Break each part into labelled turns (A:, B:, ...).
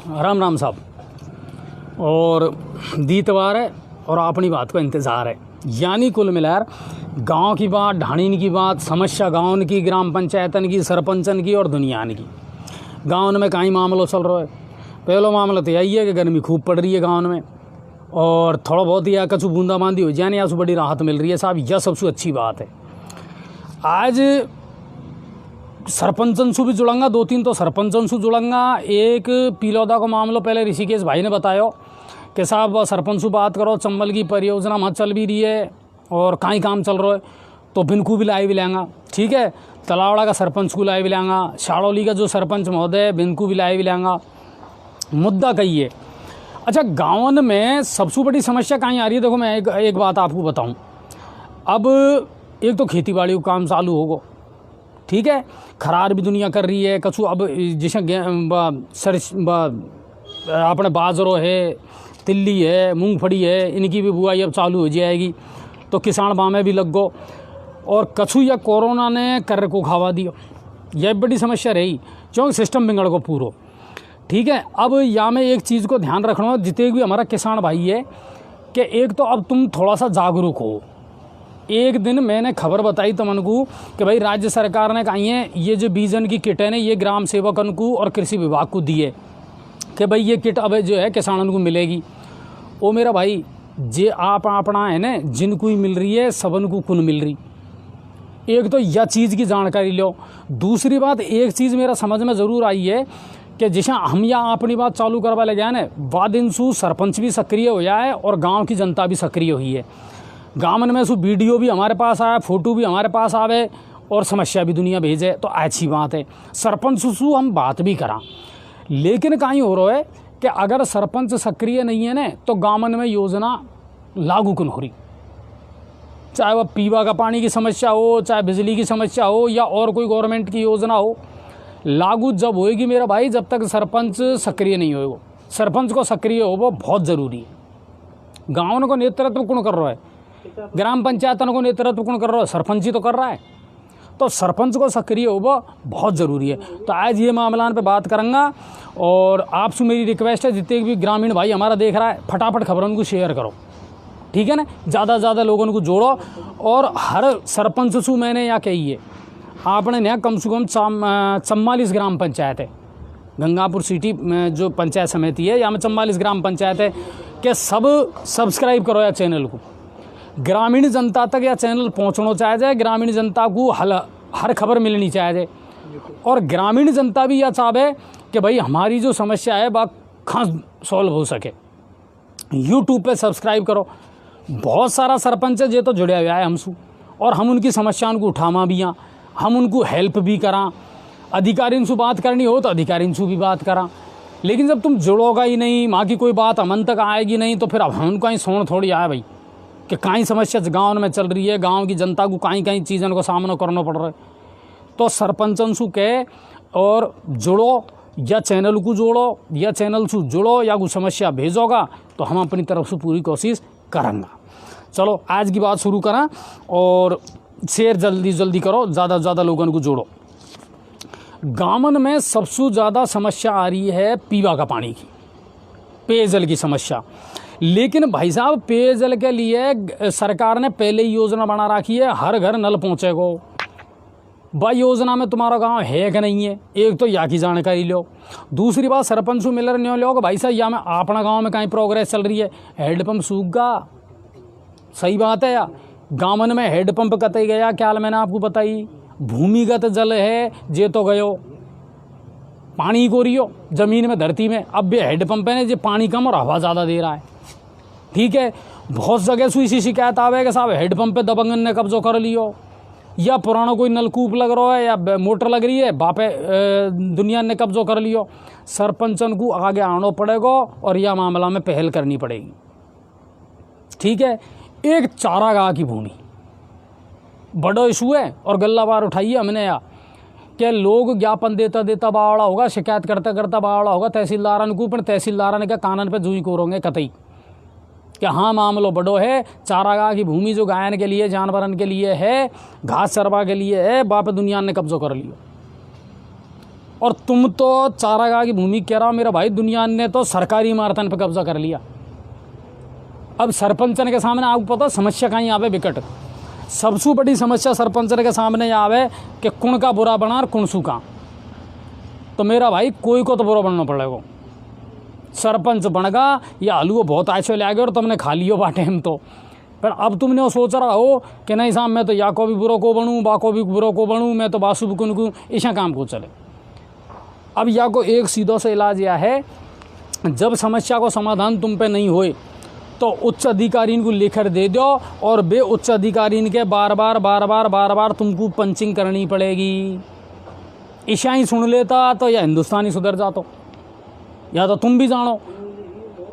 A: राम राम साहब। और दीतवार है और अपनी बात को इंतज़ार है। यानी कुल मिलाकर गांव की बात, ढाणीन की बात, समस्या गाँव की, ग्राम पंचायतन की, सरपंचन की और दुनियान की। गाँव में कहीं मामलों चल रहा है। पहला मामला तो यही है कि गर्मी खूब पड़ रही है गाँव में और थोड़ा बहुत या कछु बूंदाबांदी हो जाए या बड़ी राहत मिल रही है साहब। यह सबसे अच्छी बात है। आज सरपंचन से भी जुड़ूंगा, 2-3 तो सरपंचन से जुड़ूंगा। एक पीलौदा का मामला पहले ऋषिकेश भाई ने बताया कि साहब सरपंच से बात करो, चंबल की परियोजना वहाँ चल भी रही है और कहीं काम चल रहा है तो बिनको भी लाई भी लेंगा। ठीक है, तलावड़ा का सरपंच को लाई भी लेंगा, शाड़ौली का जो सरपंच महोदय बिनको भी लाई भी लेंगा। मुद्दा कही है। अच्छा, गाँवन में सबसे बड़ी समस्या कहीं आ रही है? देखो मैं एक बात आपको बताऊँ। अब एक तो खेती बाड़ी का काम चालू होगा, ठीक है, खरार भी दुनिया कर रही है कछु। अब जैसे अपने बाजरो है, तिल्ली है, मूंगफली है, इनकी भी बुआई अब चालू हो जाएगी तो किसान बामें भी लग गो। और कछु या कोरोना ने कर को खावा दिया, यह बड़ी समस्या रही क्योंकि सिस्टम बिगड़ को पूरा। ठीक है, अब यहाँ में एक चीज़ को ध्यान रखना, जितने भी हमारा किसान भाई है कि एक तो अब तुम थोड़ा सा जागरूक हो। एक दिन मैंने खबर बताई तुमन को कि भाई राज्य सरकार ने कही है ये जो बीजन की किट है ना, ये ग्राम सेवकन को और कृषि विभाग को दी है कि भाई ये किट अब जो है किसानों को मिलेगी। ओ मेरा भाई, जे आप अपना है ना, जिनको ही मिल रही है सबन को कुन मिल रही। एक तो यह चीज़ की जानकारी लो। दूसरी बात, एक चीज़ मेरा समझ में ज़रूर आई है कि जैसे हम यहाँ अपनी बात चालू करवा ले गए ना, वादिनसू सरपंच भी सक्रिय हो जाए और गाँव की जनता भी सक्रिय हुई है। गाँव में सु वीडियो भी हमारे पास आए, फोटो भी हमारे पास आवे और समस्या भी दुनिया भेजे तो अच्छी बात है। सरपंच से हम बात भी करा, लेकिन कहीं हो रहा है कि अगर सरपंच सक्रिय नहीं है ना तो गाँव में योजना लागू क्यों हो रही। चाहे वह पीवा का पानी की समस्या हो, चाहे बिजली की समस्या हो या और कोई गवर्नमेंट की योजना हो, लागू जब होएगी मेरा भाई, जब तक सरपंच सक्रिय नहीं होएगा। सरपंच को सक्रिय हो वो बहुत ज़रूरी है। गाँव को नेतृत्व कौन कर रहा है? ग्राम पंचायतों को नेतृत्व कौन कर रहा है? सरपंच ही तो कर रहा है। तो सरपंच को सक्रिय हो वो बहुत ज़रूरी है। तो आज ये मामलान पे बात करूँगा और आपसे मेरी रिक्वेस्ट है, जितने भी ग्रामीण भाई हमारा देख रहा है, फटाफट खबरों को शेयर करो, ठीक है ना, ज़्यादा से ज़्यादा लोगों को जोड़ो। और हर सरपंच से मैंने यहाँ कही है, आपने यहाँ कम से कम 44 ग्राम पंचायत है, गंगापुर सिटी में जो पंचायत समिति है, यहाँ में 44 ग्राम पंचायत है कि सब सब्सक्राइब करो या चैनल को। ग्रामीण जनता तक यह चैनल पहुँचना चाहिए, ग्रामीण जनता को हर खबर मिलनी चाहिए। और ग्रामीण जनता भी यह चाहे कि भाई हमारी जो समस्या है वह खास सॉल्व हो सके। यूट्यूब पे सब्सक्राइब करो। बहुत सारा सरपंच है जो तो जुड़े हुआ है हमसे और हम उनकी समस्याओं को उठावा भी हैं, हम उनको हेल्प भी करा। अधिकारियों से बात करनी हो तो अधिकारियों से भी बात करा। लेकिन जब तुम जुड़ोगा ही नहीं, माँ की कोई बात हमन तक आएगी नहीं, तो फिर अब हम कहीं सोन थोड़ी आए भाई कि कहीं समस्या गांव में चल रही है, गांव की जनता को कहीं चीज़ों को सामना करना पड़ रहा है। तो सरपंचन से कहे और जुड़ो, या चैनल को जोड़ो, या चैनल से जुड़ो, या कोई समस्या भेजोगा तो हम अपनी तरफ से पूरी कोशिश करेंगे। चलो आज की बात शुरू करें और शेयर जल्दी करो, ज़्यादा से ज़्यादा लोगों को जोड़ो। गाँवन में सबसे ज़्यादा समस्या आ रही है पीवा का पानी की, पेयजल की समस्या। लेकिन भाई साहब, पेयजल के लिए सरकार ने पहले ही योजना बना रखी है, हर घर नल पहुँचेगो। भाई योजना में तुम्हारा गांव है कि नहीं है, एक तो यहाँ की जानकारी लो। दूसरी बात, सरपंच से मिलर नहीं लो भाई साहब, या में अपना गांव में कहीं प्रोग्रेस चल रही है, हैंडपम्प सूख गया। सही बात है यार, गाँव में हैंडपम्प कतई गया, क्या मैंने आपको बताई, भूमिगत जल है जे तो गयो, पानी को रियो जमीन में, धरती में। अब ये हैंडपम्प है ना, जो पानी कम और हवा ज़्यादा दे रहा है। ठीक है, बहुत जगह से इसी शिकायत आवे कि साहब हैंडपम्प पे दबंगन ने कब्जो कर लियो, या पुराना कोई नलकूप लग रहा है या मोटर लग रही है, बापे दुनिया ने कब्जो कर लियो। सरपंचन को आगे आना पड़ेगा और यह मामला में पहल करनी पड़ेगी। ठीक है, एक चारागाह की भूमि बड़ा इशू है और गल्लाबार उठाइए हमने यहाँ कि लोग ज्ञापन देता बावड़ा होगा, शिकायत करता बावड़ा होगा तहसीलदारन को, पर तहसीलदारन के कानन पे जुई कोरोगे कतई कि हाँ मामलो बड़ो है। चारागाह की भूमि जो गायन के लिए, जानवरन के लिए है, घास चरवा के लिए है, बाप दुनिया ने कब्जो कर लियो। और तुम तो चारागाह की भूमि कह रहा हो मेरा भाई, दुनिया ने तो सरकारी इमारतन पर कब्जा कर लिया। अब सरपंचन के सामने आपको पता समस्या कहीं आवे विकट, सबसे बड़ी समस्या सरपंचन के सामने आवे कि कुण का बुरा बना और कुणसू का। तो मेरा भाई कोई को तो बुरा बनना पड़ेगा, सरपंच बनगा या हलुओ बहुत अच्छे ले गए और तुमने खा लियो बाटे हम तो। पर अब तुमने वो सोच रहा हो कि नहीं साहब मैं तो या को भी बुरा को बनूँ, बा को भी बुरा को बनूँ, मैं तो बासु बुकुन को, ऐसा काम को चले। अब या को एक सीधा सा इलाज यह है, जब समस्या को समाधान तुम पे नहीं होए तो उच्च अधिकारी को लेकर दे दो और बे उच्च अधिकारी के बार बार तुमको पंचिंग करनी पड़ेगी। ऐसा ही सुन लेता तो या हिंदुस्तानी सुधर जातो, या तो तुम भी जानो।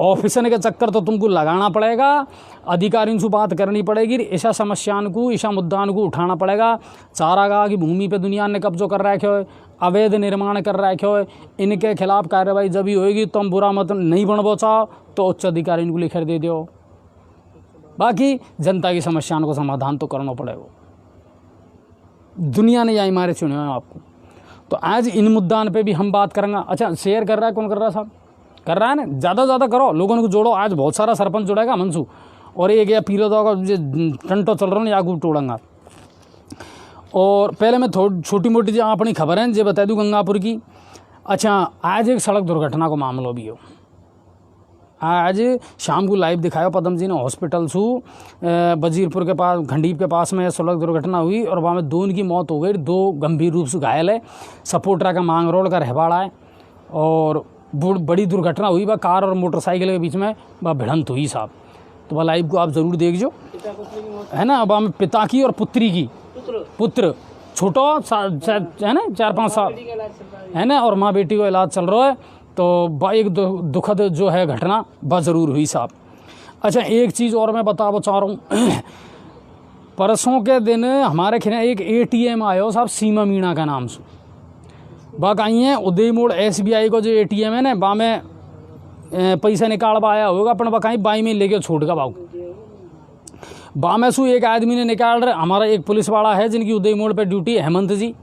A: ऑफिसर के चक्कर तो तुमको लगाना पड़ेगा, अधिकारियों से बात करनी पड़ेगी, ऐसा समस्याओं को, ऐसा मुद्दाओं को उठाना पड़ेगा। चारागाह की भूमि पे दुनिया ने कब्जो कर रखे हो, अवैध निर्माण कर रखे हो, इनके खिलाफ कार्रवाई जब भी होएगी तुम बुरा मत नहीं बनबो चाहो तो उच्च अधिकारियों को लिख दे दो। बाकी जनता की समस्याओं को समाधान तो करना पड़ेगा। दुनिया ने यही मारे चुने हैं आपको। तो आज इन मुद्दान पे भी हम बात करेंगे। अच्छा, शेयर कर रहा है कौन कर रहा है साहब? कर रहा है ना, ज़्यादा से ज़्यादा करो, लोगों को जोड़ो। आज बहुत सारा सरपंच जुड़ेगा मनसू, और एक या पीलो का टंटो चल रहा हूँ याकूब तोड़ूंगा। और पहले मैं छोटी मोटी जो अपनी खबर है जो बता दूँ गंगापुर की। अच्छा, आज एक सड़क दुर्घटना को मामला भी हो। आज शाम को लाइव दिखाया पदम जी ने हॉस्पिटल से वजीरपुर के पास घंडीप के पास में सड़क दुर्घटना हुई और वहाँ में 2 की मौत हो गई, 2 गंभीर रूप से घायल है। सपोटरा का मांग रोड का रहवाड़ा है और बड़ी दुर्घटना हुई। वह कार और मोटरसाइकिल के बीच में वह भिड़ंत हुई साहब। तो वह लाइव को आप ज़रूर देखिए, है ना। अब हमें पिता की और पुत्री की, पुत्र छोटो है ना 4-5 साल है ना, और माँ बेटी को इलाज चल रहा है। तो एक दुखद जो है घटना वह ज़रूर हुई साहब। अच्छा, एक चीज़ और मैं बताना चाह रहा हूँ। परसों के दिन हमारे खिला एक ATM आयो साहब सीमा मीणा का नाम से। वह कहीं है उदय मोड़ SBI को जो ATM है ना, वहाँ में पैसा निकाल आया होगा अपन, वह कहीं बाई में लेके छोड़ का बाबू वहाँ में सू एक आदमी ने निकाल रहे। हमारा एक पुलिस वाला है जिनकी उदय मोड़ पे ड्यूटी, हेमंत जी,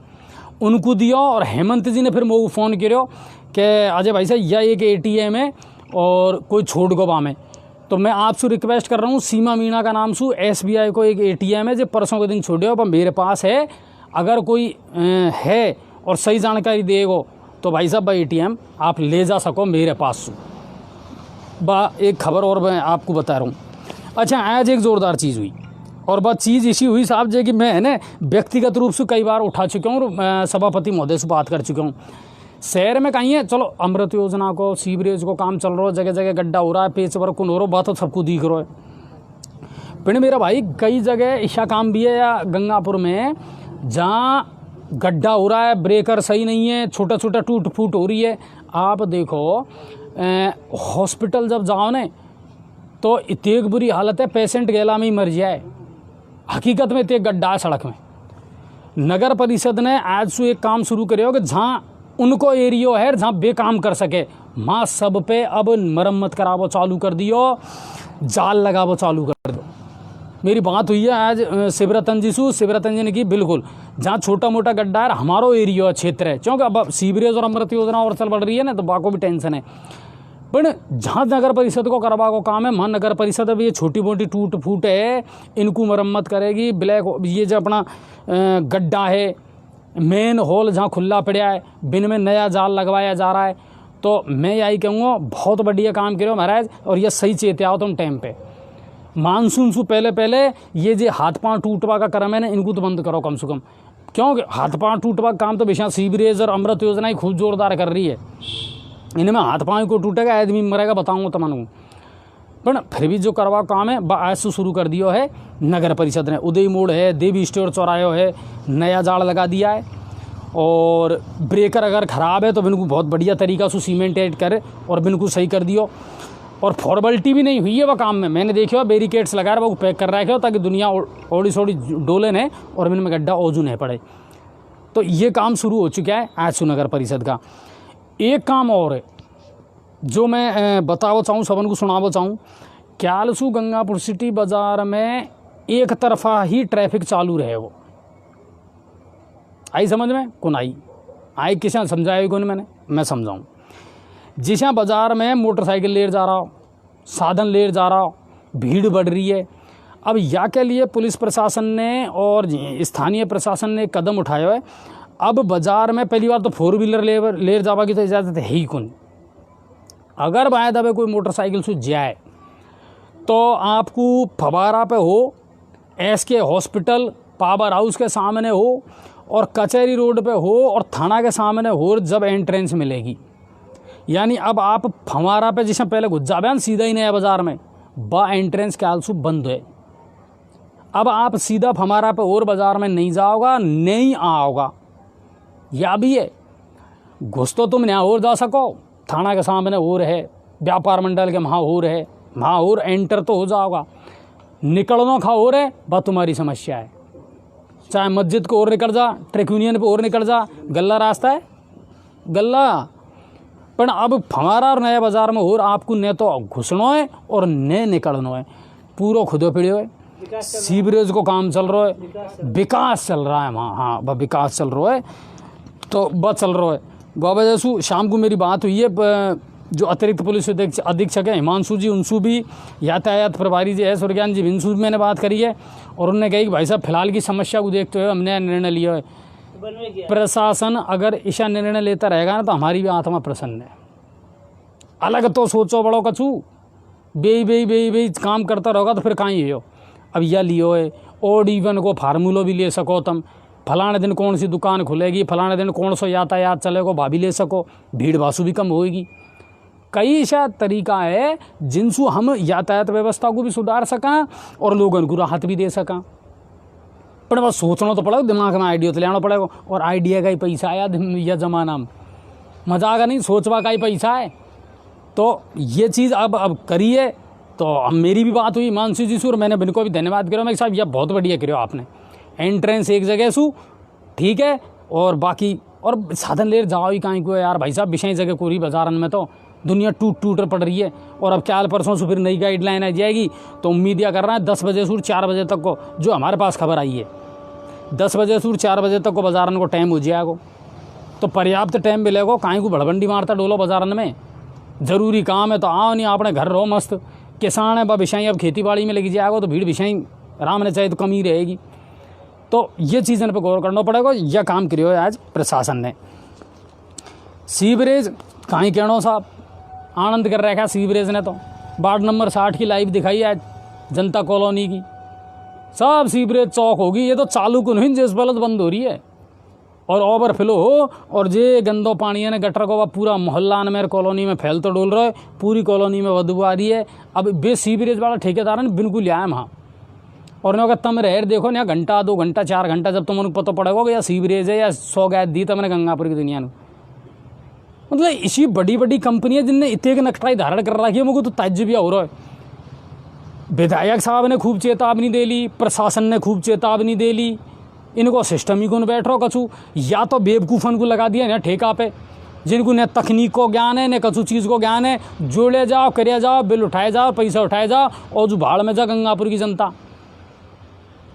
A: उनको दियो। और हेमंत जी ने फिर मोको फ़ोन करो कि अजय भाई साहब यह एक ATM है और कोई छोड़ गो वहाँ में। तो मैं आपसे रिक्वेस्ट कर रहा हूँ, सीमा मीणा का नाम सू SBI को एक ATM है जो परसों के दिन छोड़े पर मेरे पास है। अगर कोई है और सही जानकारी देगो तो भाई साहब भाई ATM आप ले जा सको मेरे पास से। एक खबर और मैं आपको बता रहा हूँ। अच्छा, आज एक ज़ोरदार चीज़ हुई और वह चीज़ इसी हुई साहब जो कि मैं है ना व्यक्तिगत रूप से कई बार उठा चुका हूँ और सभापति महोदय से बात कर चुका हूँ। शहर में कहीं है, चलो अमृत योजना को, सीवरेज को काम चल रहा है, जगह जगह गड्ढा हो रहा है, पेच वर्क हो रहा है, बात तो सबको दिख रहा है। फिर मेरा भाई कई जगह ऐसा काम भी है या गंगापुर में जहाँ गड्ढा हो रहा है, ब्रेकर सही नहीं है, छोटा छोटा टूट फूट हो रही है। आप देखो हॉस्पिटल जब जाओ ना तो इतनी बुरी हालत है, पेशेंट गेला में ही मर जाए। हकीकत में इतने गड्ढा है सड़क में। नगर परिषद ने आज से एक काम शुरू करे कि जहाँ उनको एरियो है जहाँ बेकाम कर सके, माँ सब पे अब मरम्मत करावो चालू कर दियो, जाल लगावो चालू कर दो। मेरी बात हुई है आज शिवरतन जी से, शिवरतन जी ने की बिल्कुल जहाँ छोटा मोटा गड्ढा है हमारो एरिया है, क्षेत्र है, क्योंकि अब सीवरेज और अमृत योजना और चल बढ़ रही है ना, तो बाको भी टेंशन है। पर जहाँ नगर परिषद को करवा को काम है, वहाँ नगर परिषद अब ये छोटी मोटी टूट फूट है इनको मरम्मत करेगी। ब्लैक ये जो अपना गड्ढा है, मेन हॉल जहाँ खुला पड़ा है, बिन में नया जाल लगवाया जा रहा है। तो मैं यही कहूँगा बहुत बढ़िया काम करो महाराज, और यह सही चेते आओ तुम टाइम पे। मानसून से पहले ये जो हाथ पाँव टूटवा का क्रम है ना, इनको तो बंद करो कम से कम, क्योंकि हाथ पाँव टूटवा का काम तो बेशक सीवरेज और अमृत योजना ही खूब जोरदार कर रही है। इनमें हाथ पाँव को टूटेगा, आदमी मरेगा, बताऊँगा तमन। पर फिर भी जो करवा काम है आज से शुरू कर दिया है नगर परिषद ने। उदय मोड़ है, देवी स्टोर चौराहे है, नया जाड़ लगा दिया है। और ब्रेकर अगर ख़राब है तो बिल्कुल बहुत बढ़िया तरीका से सीमेंट ऐड करे और बिल्कुल सही कर दियो। और फॉर्मेलिटी भी नहीं हुई है वह काम में, मैंने देखा बैरिकेड्स लगा रहे वो पैक कर रखे हो ताकि दुनिया ओड़ी सोड़ी डोले ने और इनमें गड्ढा ओजू नहीं पड़े। तो ये काम शुरू हो चुका है आज से नगर परिषद का। एक काम और है जो मैं बताना चाहूँ, सबन को सुनाना चाहूँ। क्यालसू गंगापुर सिटी बाज़ार में एक तरफा ही ट्रैफिक चालू रहे, वो आई समझ में कौन आई। आए किसान समझाए कौन मैं समझाऊँ। जिसा बाज़ार में मोटरसाइकिल ले जा रहा हो, साधन ले जा रहा हो, भीड़ बढ़ रही है। अब या के लिए पुलिस प्रशासन ने और स्थानीय प्रशासन ने कदम उठाया है। अब बाज़ार में पहली बार तो 4 व्हीलर ले जावा की तो इजाज़त है ही कौन। अगर बाय दबे कोई मोटरसाइकिल से जाए तो आपको फवारा पे हो, SK हॉस्पिटल पावर हाउस के सामने हो और कचहरी रोड पे हो और थाना के सामने हो, जब एंट्रेंस मिलेगी। यानी अब आप फवारा पे जिसमें पहले घुस जावे सीधा ही नया बाज़ार में बा एंट्रेंस के आलसू बंद है। अब आप सीधा फवारा पे और बाज़ार में नहीं जाओगा, नहीं आओगा। या भी है घुस तो तुम यहाँ और जा सको, थाना के सामने और है, व्यापार मंडल के वहाँ और है, वहाँ और एंटर तो हो जाओगा। निकलना खा और है, बस तुम्हारी समस्या है। चाहे मस्जिद को और निकल जा, ट्रक यूनियन पे और निकल जा, गल्ला रास्ता है गल्ला। पर अब फवारा और नया बाज़ार में और आपको न तो घुसना है और न निकलना है, पूरा खुदो पिड़ो है। सीवरेज को काम चल रहा है, विकास चल रहा है वहाँ, हाँ वह विकास चल रहा है तो बस चल रहा है। बाबा जैसू शाम को मेरी बात हुई है, जो अतिरिक्त पुलिस अधीक्षक है हिमांशु जी, उनसे भी यातायात प्रभारी जी है सुरज्ञान जी, इनसे भी मैंने बात करी है और उन्होंने कही कि भाई साहब फिलहाल की समस्या को देखते हुए हमने निर्णय लिया है। प्रशासन अगर ऐसा निर्णय लेता रहेगा ना तो हमारी भी आत्मा प्रसन्न है। अलग तो सोचो बड़ो कछू, बे काम करता रहोगा तो फिर कहाँ ही हो। अब यह लियो है ओड इवन को फार्मूलो भी ले सको तुम, फलाने दिन कौन सी दुकान खुलेगी, फलाने दिन कौन सा यातायात चलेगा वह भी ले सको, भीड़ भासू भी कम होएगी। कई ऐसा तरीका है जिनसे हम यातायात व्यवस्था को भी सुधार सकें और लोगों को राहत भी दे सकें। पर बस सोचना तो पड़ेगा, दिमाग में आइडिया तो लेना पड़ेगा, और आइडिया का ही पैसा है यह ज़माना में, मजाक नहीं, सोचवा का ही पैसा है। तो ये चीज़ अब करिए। तो अब मेरी भी बात हुई मानसी जी से और मैंने बिनको भी धन्यवाद करो, मैं साहब यह बहुत बढ़िया करो आपने, एंट्रेंस एक जगह सू ठीक है और बाकी और साधन ले जाओ ही कहीं को यार भाई साहब, विषय जगह पूरी बाजारन में तो दुनिया टूट पड़ रही है। और अब क्या परसों से फिर नई गाइडलाइन आ जाएगी तो उम्मीद यह कर रहा है 10 बजे से 4 बजे तक को, जो हमारे पास खबर आई है 10 बजे से 4 बजे तक को बाजारन को टाइम हो जाएगा, तो पर्याप्त टाइम मिलेगा। कहीं को भड़बंडी मारता डोलो बाजारन में, ज़रूरी काम है तो आओ, नहीं अपने घर रहो मस्त। किसान है विषय अब खेती बाड़ी में लगी जाएगा तो भीड़ विषय आराम ने चाहिए तो कमी रहेगी। तो ये चीज़न पर गौर करना पड़ेगा। यह काम करियो है आज प्रशासन ने। सीवरेज कहीं कहना साहब आनंद कर रखा सीवरेज ने, तो वार्ड नंबर 60 की लाइव दिखाई आज जनता कॉलोनी की, सब सीवरेज चौक होगी। ये तो चालू को नहीं जिस बलद बंद हो रही है और ओवरफ्लो हो, और जे गंदो पानी है गटर को पूरा मोहल्ला में कॉलोनी में फैल तो डोल रहा है, पूरी कॉलोनी में बदबू आ रही है। अब बे सीवरेज वाला ठेकेदार है बिल्कुल आया वहाँ और ने तुम रह देखो ना घंटा 2 घंटा 4 घंटा जब तुम उनको पता पड़ेगा कि या सीवरेज है या 100 गैस दी तुमने गंगापुर की दुनिया में। मतलब इसी बड़ी बड़ी कंपनियां जिनने इतने के नक्शा धारण कर रखी है, मुझको तो ताज्जुब हो रहा है। विधायक साहब ने खूब चेतावनी दे ली, प्रशासन ने खूब चेतावनी दे ली, इनको सिस्टम ही कौन बैठ रहा कछू, या तो बेवकूफ़न को लगा दिया ना ठेका पे, जिनको न तकनीक को ज्ञान है न कछू चीज़ को ज्ञान है। जोड़े जाओ, करे जाओ, बिल उठाए जाओ, पैसा उठाए जाओ और जो भाड़ में जा गंगापुर की जनता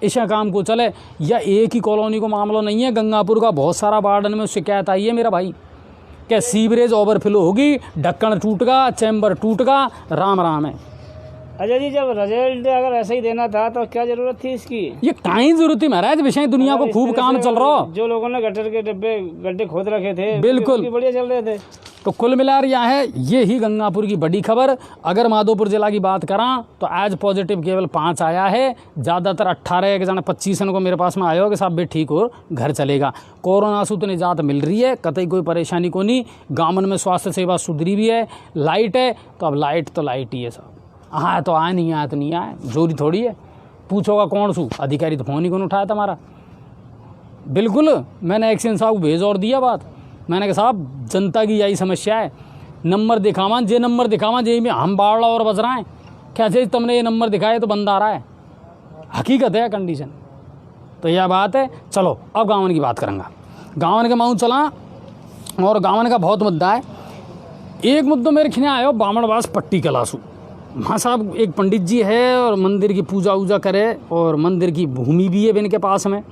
A: ऐसा काम को चले। या एक ही कॉलोनी को मामला नहीं है, गंगापुर का बहुत सारा वार्डन में शिकायत आई है मेरा भाई, क्या सीवरेज ओवरफ्लो होगी, ढक्कन टूट गया, चैम्बर टूट गया, राम राम है।
B: अजय जी जब रिजल्ट अगर ऐसा ही देना था तो क्या जरूरत थी इसकी?
A: ये कहीं जरूरत थी महाराज, विषय दुनिया को खूब काम चल रहा।
B: जो लोगों ने गटर के डिब्बे गड्ढे खोद रखे थे
A: बिल्कुल
B: बढ़िया चल रहे थे।
A: तो कुल मिलाकर यह है, ये ही गंगापुर की बड़ी खबर। अगर माधोपुर जिला की बात करा तो आज पॉजिटिव केवल 5 आया है, ज़्यादातर 18 एक जना 25 को मेरे पास में आया हो कि साहब भी ठीक हो घर चलेगा। कोरोना से तो निजात मिल रही है, कतई कोई परेशानी को नहीं। गाँवन में स्वास्थ्य सेवा सुधरी भी है, लाइट है तो अब लाइट तो लाइट ही है साहब, हाँ तो आए नहीं आए तो नहीं आए, जोरी थोड़ी है। पूछोगा कौन सू अधिकारी, तो फ़ोन ही कौन उठाया तुम्हारा। बिल्कुल मैंने एक्शन साहब को भेज और दिया बात, मैंने कहा साहब जनता की यही समस्या है, नंबर दिखावा जे नंबर दिखावा जे में हम बावड़ा और बज रहा है, क्या चाहिए तुमने ये नंबर दिखाया तो बंद आ रहा है, हकीकत है कंडीशन। तो यह बात है। चलो अब गाँवन की बात करूँगा। गाँवन के माऊँ चला और गाँवन का बहुत मुद्दा है। एक मुद्दा मेरे खिने आयो बामणवास पट्टी कलासू, वहाँ साहब एक पंडित जी है और मंदिर की पूजा वूजा करे और मंदिर की भूमि भी है इनके पास में।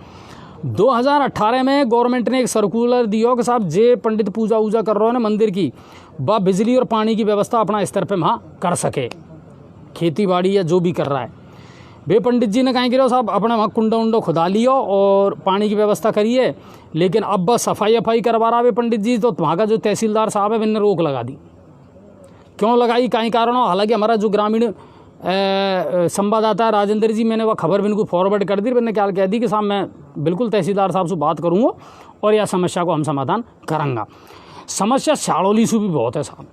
A: 2018 में गवर्नमेंट ने एक सर्कुलर दिया कि साहब जे पंडित पूजा वूजा कर रहे हो ना मंदिर की, वह बिजली और पानी की व्यवस्था अपना स्तर पे वहाँ कर सके, खेती बाड़ी या जो भी कर रहा है। वे पंडित जी ने कहा कि साहब अपना वहाँ कुंडा उंडो खुदा लियो और पानी की व्यवस्था करिए, लेकिन अब बस सफाई करवा रहा वे पंडित जी, तो वहाँ का जो तहसीलदार साहब है इन्होंने रोक लगा दी। क्यों लगाई, कहीं कारण हो, हालांकि हमारा जो ग्रामीण संवाददाता है राजेंद्र जी, मैंने वह खबर इनको फॉरवर्ड कर दी, मैंने क्या कह दी कि साहब मैं बिल्कुल तहसीलदार साहब से बात करूँगा और यह समस्या को हम समाधान करेंगे। समस्या शाड़ोली से भी बहुत है साहब,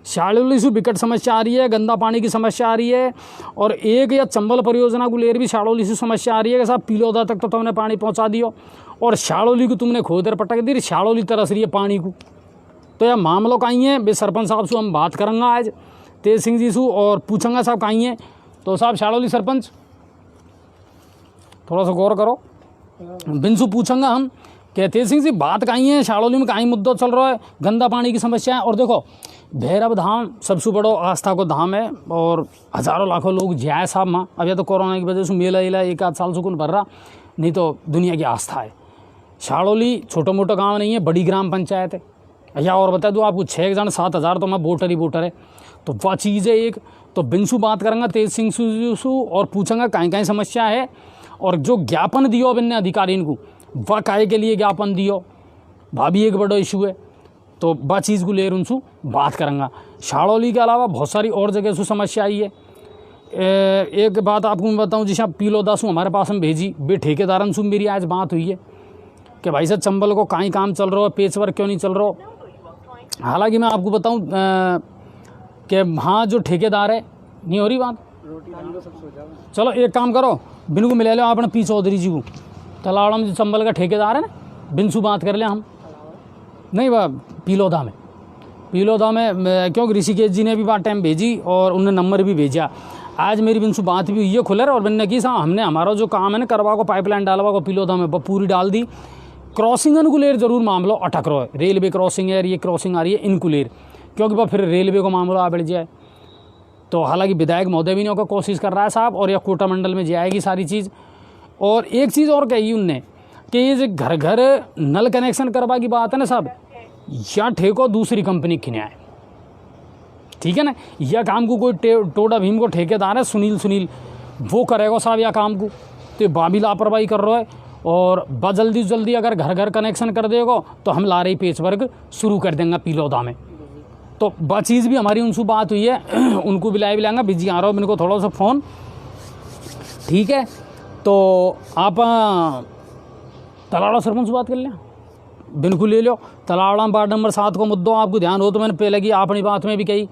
A: शाड़ोली से विकट समस्या आ रही है, गंदा पानी की समस्या आ रही है, और एक या चंबल परियोजना को लेकर भी शाड़ोली से समस्या आ रही है कि साहब पीलोदा तक तो तुमने पानी पहुंचा दियो और शाड़ोली को तुमने खोदर पटक दी, शाड़ोली तरस रही है पानी को। तो यह मामलों का ही है, बे सरपंच साहब से हम बात करेंगे आज तेज सिंह जी से और पूछूंगा साहब कहीं है। तो साहब शाड़ोली सरपंच थोड़ा सा गौर करो, बिनसू पूछूंगा हम कि तेज सिंह जी बात कहीं है, शाड़ोली में कहीं मुद्दा चल रहा है, गंदा पानी की समस्या है। और देखो भैरव धाम सबसे बड़ो आस्था को धाम है और हज़ारों लाखों लोग जाए साहब माँ। अब यह तो कोरोना की वजह से मेला इला एक आध साल से कौन भर रहा, नहीं तो दुनिया की आस्था है। शाड़ोली छोटा मोटा गाँव नहीं है, बड़ी ग्राम पंचायत है। या और बता दूँ आपको 6 जन 7,000 तो मैं वोटर ही वोटर है, तो वह चीज़ है एक। तो बिनसू बात करेंगे तेज सिंह सू और पूछेंगे कहीं कहीं समस्या है, और जो ज्ञापन दियो अब इन्हें अधिकारी को वह काहे के लिए ज्ञापन दियो, वह भी एक बड़ा इशू है। तो वह चीज़ को लेकर उनसे बात करेंगे। शाड़ोली के अलावा बहुत सारी और जगह से समस्या आई है। एक बात आपको मैं बताऊँ, जैसे पीलोदा से हमारे पास में भेजी बे ठेकेदारन से मेरी आज बात हुई है कि भाई साहब चंबल को कहीं काम चल रहा है, पेच वर्क क्यों नहीं चल रहा। हालांकि मैं आपको बताऊं कि हाँ जो ठेकेदार है नहीं हो रही बात, चलो एक काम करो बिन को मिला लो आपने पी चौधरी जी को, तलावड़ा में जो चंबल का ठेकेदार है ना, बिनसू बात कर ले हम। नहीं वह पीलोदा में क्योंकि ऋषिकेश जी ने भी बात टाइम भेजी और उन्हें नंबर भी भेजा। आज मेरी बिनसू बात भी हुई है खुलर, और मैंने की साहब हमने हमारा जो काम है ना करवा को पाइपलाइन डालवा को पीलोदा में वो पूरी डाल दी। क्रॉसिंगन को लेर जरूर मामलो अटक रहा है, रेलवे क्रॉसिंग है, ये क्रॉसिंग आ रही है इनको लेर, क्योंकि वह फिर रेलवे को मामला आ बढ़ जाए। तो हालांकि विधायक महोदय भी ने का कोशिश कर रहा है साहब, और यह कोटा मंडल में जाएगी सारी चीज़। और एक चीज़ और कही उनने कि ये जो घर घर नल कनेक्शन करवा की बात है ना साहब, या ठेको दूसरी कंपनी की न्याय, ठीक है ना, यह काम को कोई टोडा भीम को ठेकेदार है सुनील वो करेगा साहब यह काम को, तो बाबी लापरवाही कर रहा है। और जल्दी से जल्दी अगर घर घर कनेक्शन कर देगा तो हम ला रही पेच वर्क शुरू कर देंगे पीलोदा में। तो वह चीज़ भी हमारी उनसे बात हुई है, उनको भी लाएंगे, बिजी आ रहा हो मेरे को थोड़ा सा फ़ोन, ठीक है। तो आप तलावड़ा सरपंच से बात कर लें, बिल्कुल ले लो। तलावड़ा वार्ड नंबर 7 को मुद्दा आपको ध्यान हो तो मैंने पहले की अपनी बात में भी कही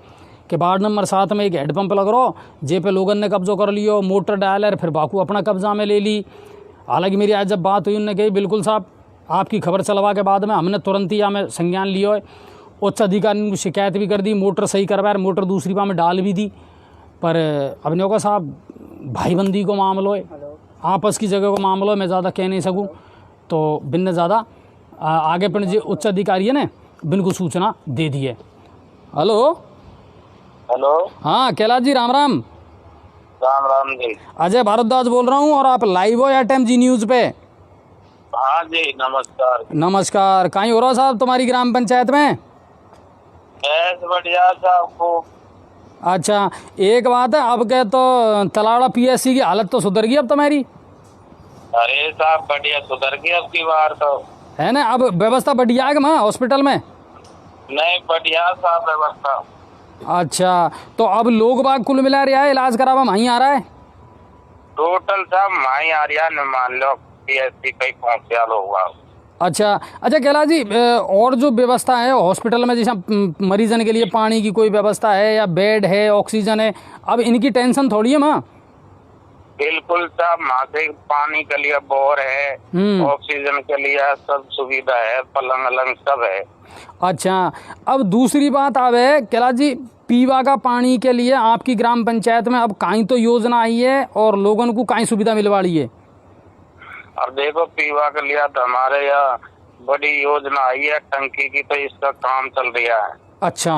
A: कि वार्ड नंबर 7 में एक हेडपम्प लग रहा हो, जे पे लोगों ने कब्जा कर लियो, मोटर डायलर फिर बाकू अपना कब्जा में ले ली। हालांकि मेरी आज जब बात हुई उन्होंने कही बिल्कुल साहब आपकी खबर चलवा के बाद में हमने तुरंत ही में संज्ञान लिया है, उच्च अधिकारी को शिकायत भी कर दी, मोटर सही करवाया, मोटर दूसरी बार में डाल भी दी। पर अब ने कहा साहब भाईबंदी को मामलो है, आपस की जगह को मामलो है, मैं ज़्यादा कह नहीं सकूँ, तो बिन ज़्यादा आगे पर जो उच्च अधिकारी है ना बिन को सूचना दे दी है। हेलो हाँ कैलाश जी, राम राम।
C: राम जी,
A: अजय भारद्वाज बोल रहा हूँ और आप लाइव हो एटम जी न्यूज़ पे।
C: हाँ जी
A: नमस्कार। कहीं हो रहा साहब तुम्हारी ग्राम पंचायत में?
C: बढ़िया साहब को।
A: अच्छा एक बात है, अब के तो तलावड़ा पीएससी की हालत तो सुधर गई अब तुम्हारी?
C: अरे साहब बढ़िया सुधर गई अब की बार तो,
A: है ना, अब व्यवस्था बढ़िया है वहाँ हॉस्पिटल में?
C: नहीं बढ़िया साहब व्यवस्था।
A: अच्छा तो अब लोग बाग कुल मिला रहा है, इलाज करावा वहीं आ रहा है
C: टोटल साहब माही आ रहा है, मान लो पीएससी कहीं पहुँचा होगा।
A: अच्छा कैलाश जी, और जो व्यवस्था है हॉस्पिटल में, जैसे मरीजन के लिए पानी की कोई व्यवस्था है या बेड है, ऑक्सीजन है, अब इनकी टेंशन थोड़ी है माँ?
C: बिल्कुल साहब, वहाँ से पानी के लिए बोर है, ऑक्सीजन के लिए सब सुविधा है, पलंग अलंग सब है।
A: अच्छा अब दूसरी बात आवे कैलाश जी, पीवा का पानी के लिए आपकी ग्राम पंचायत में अब कहीं तो योजना आई है और लोगों को कहीं सुविधा मिलवा रही है?
C: अब देखो पीवा के लिए तो हमारे यहाँ बड़ी योजना आई है टंकी की, तो इसका काम चल रहा है।
A: अच्छा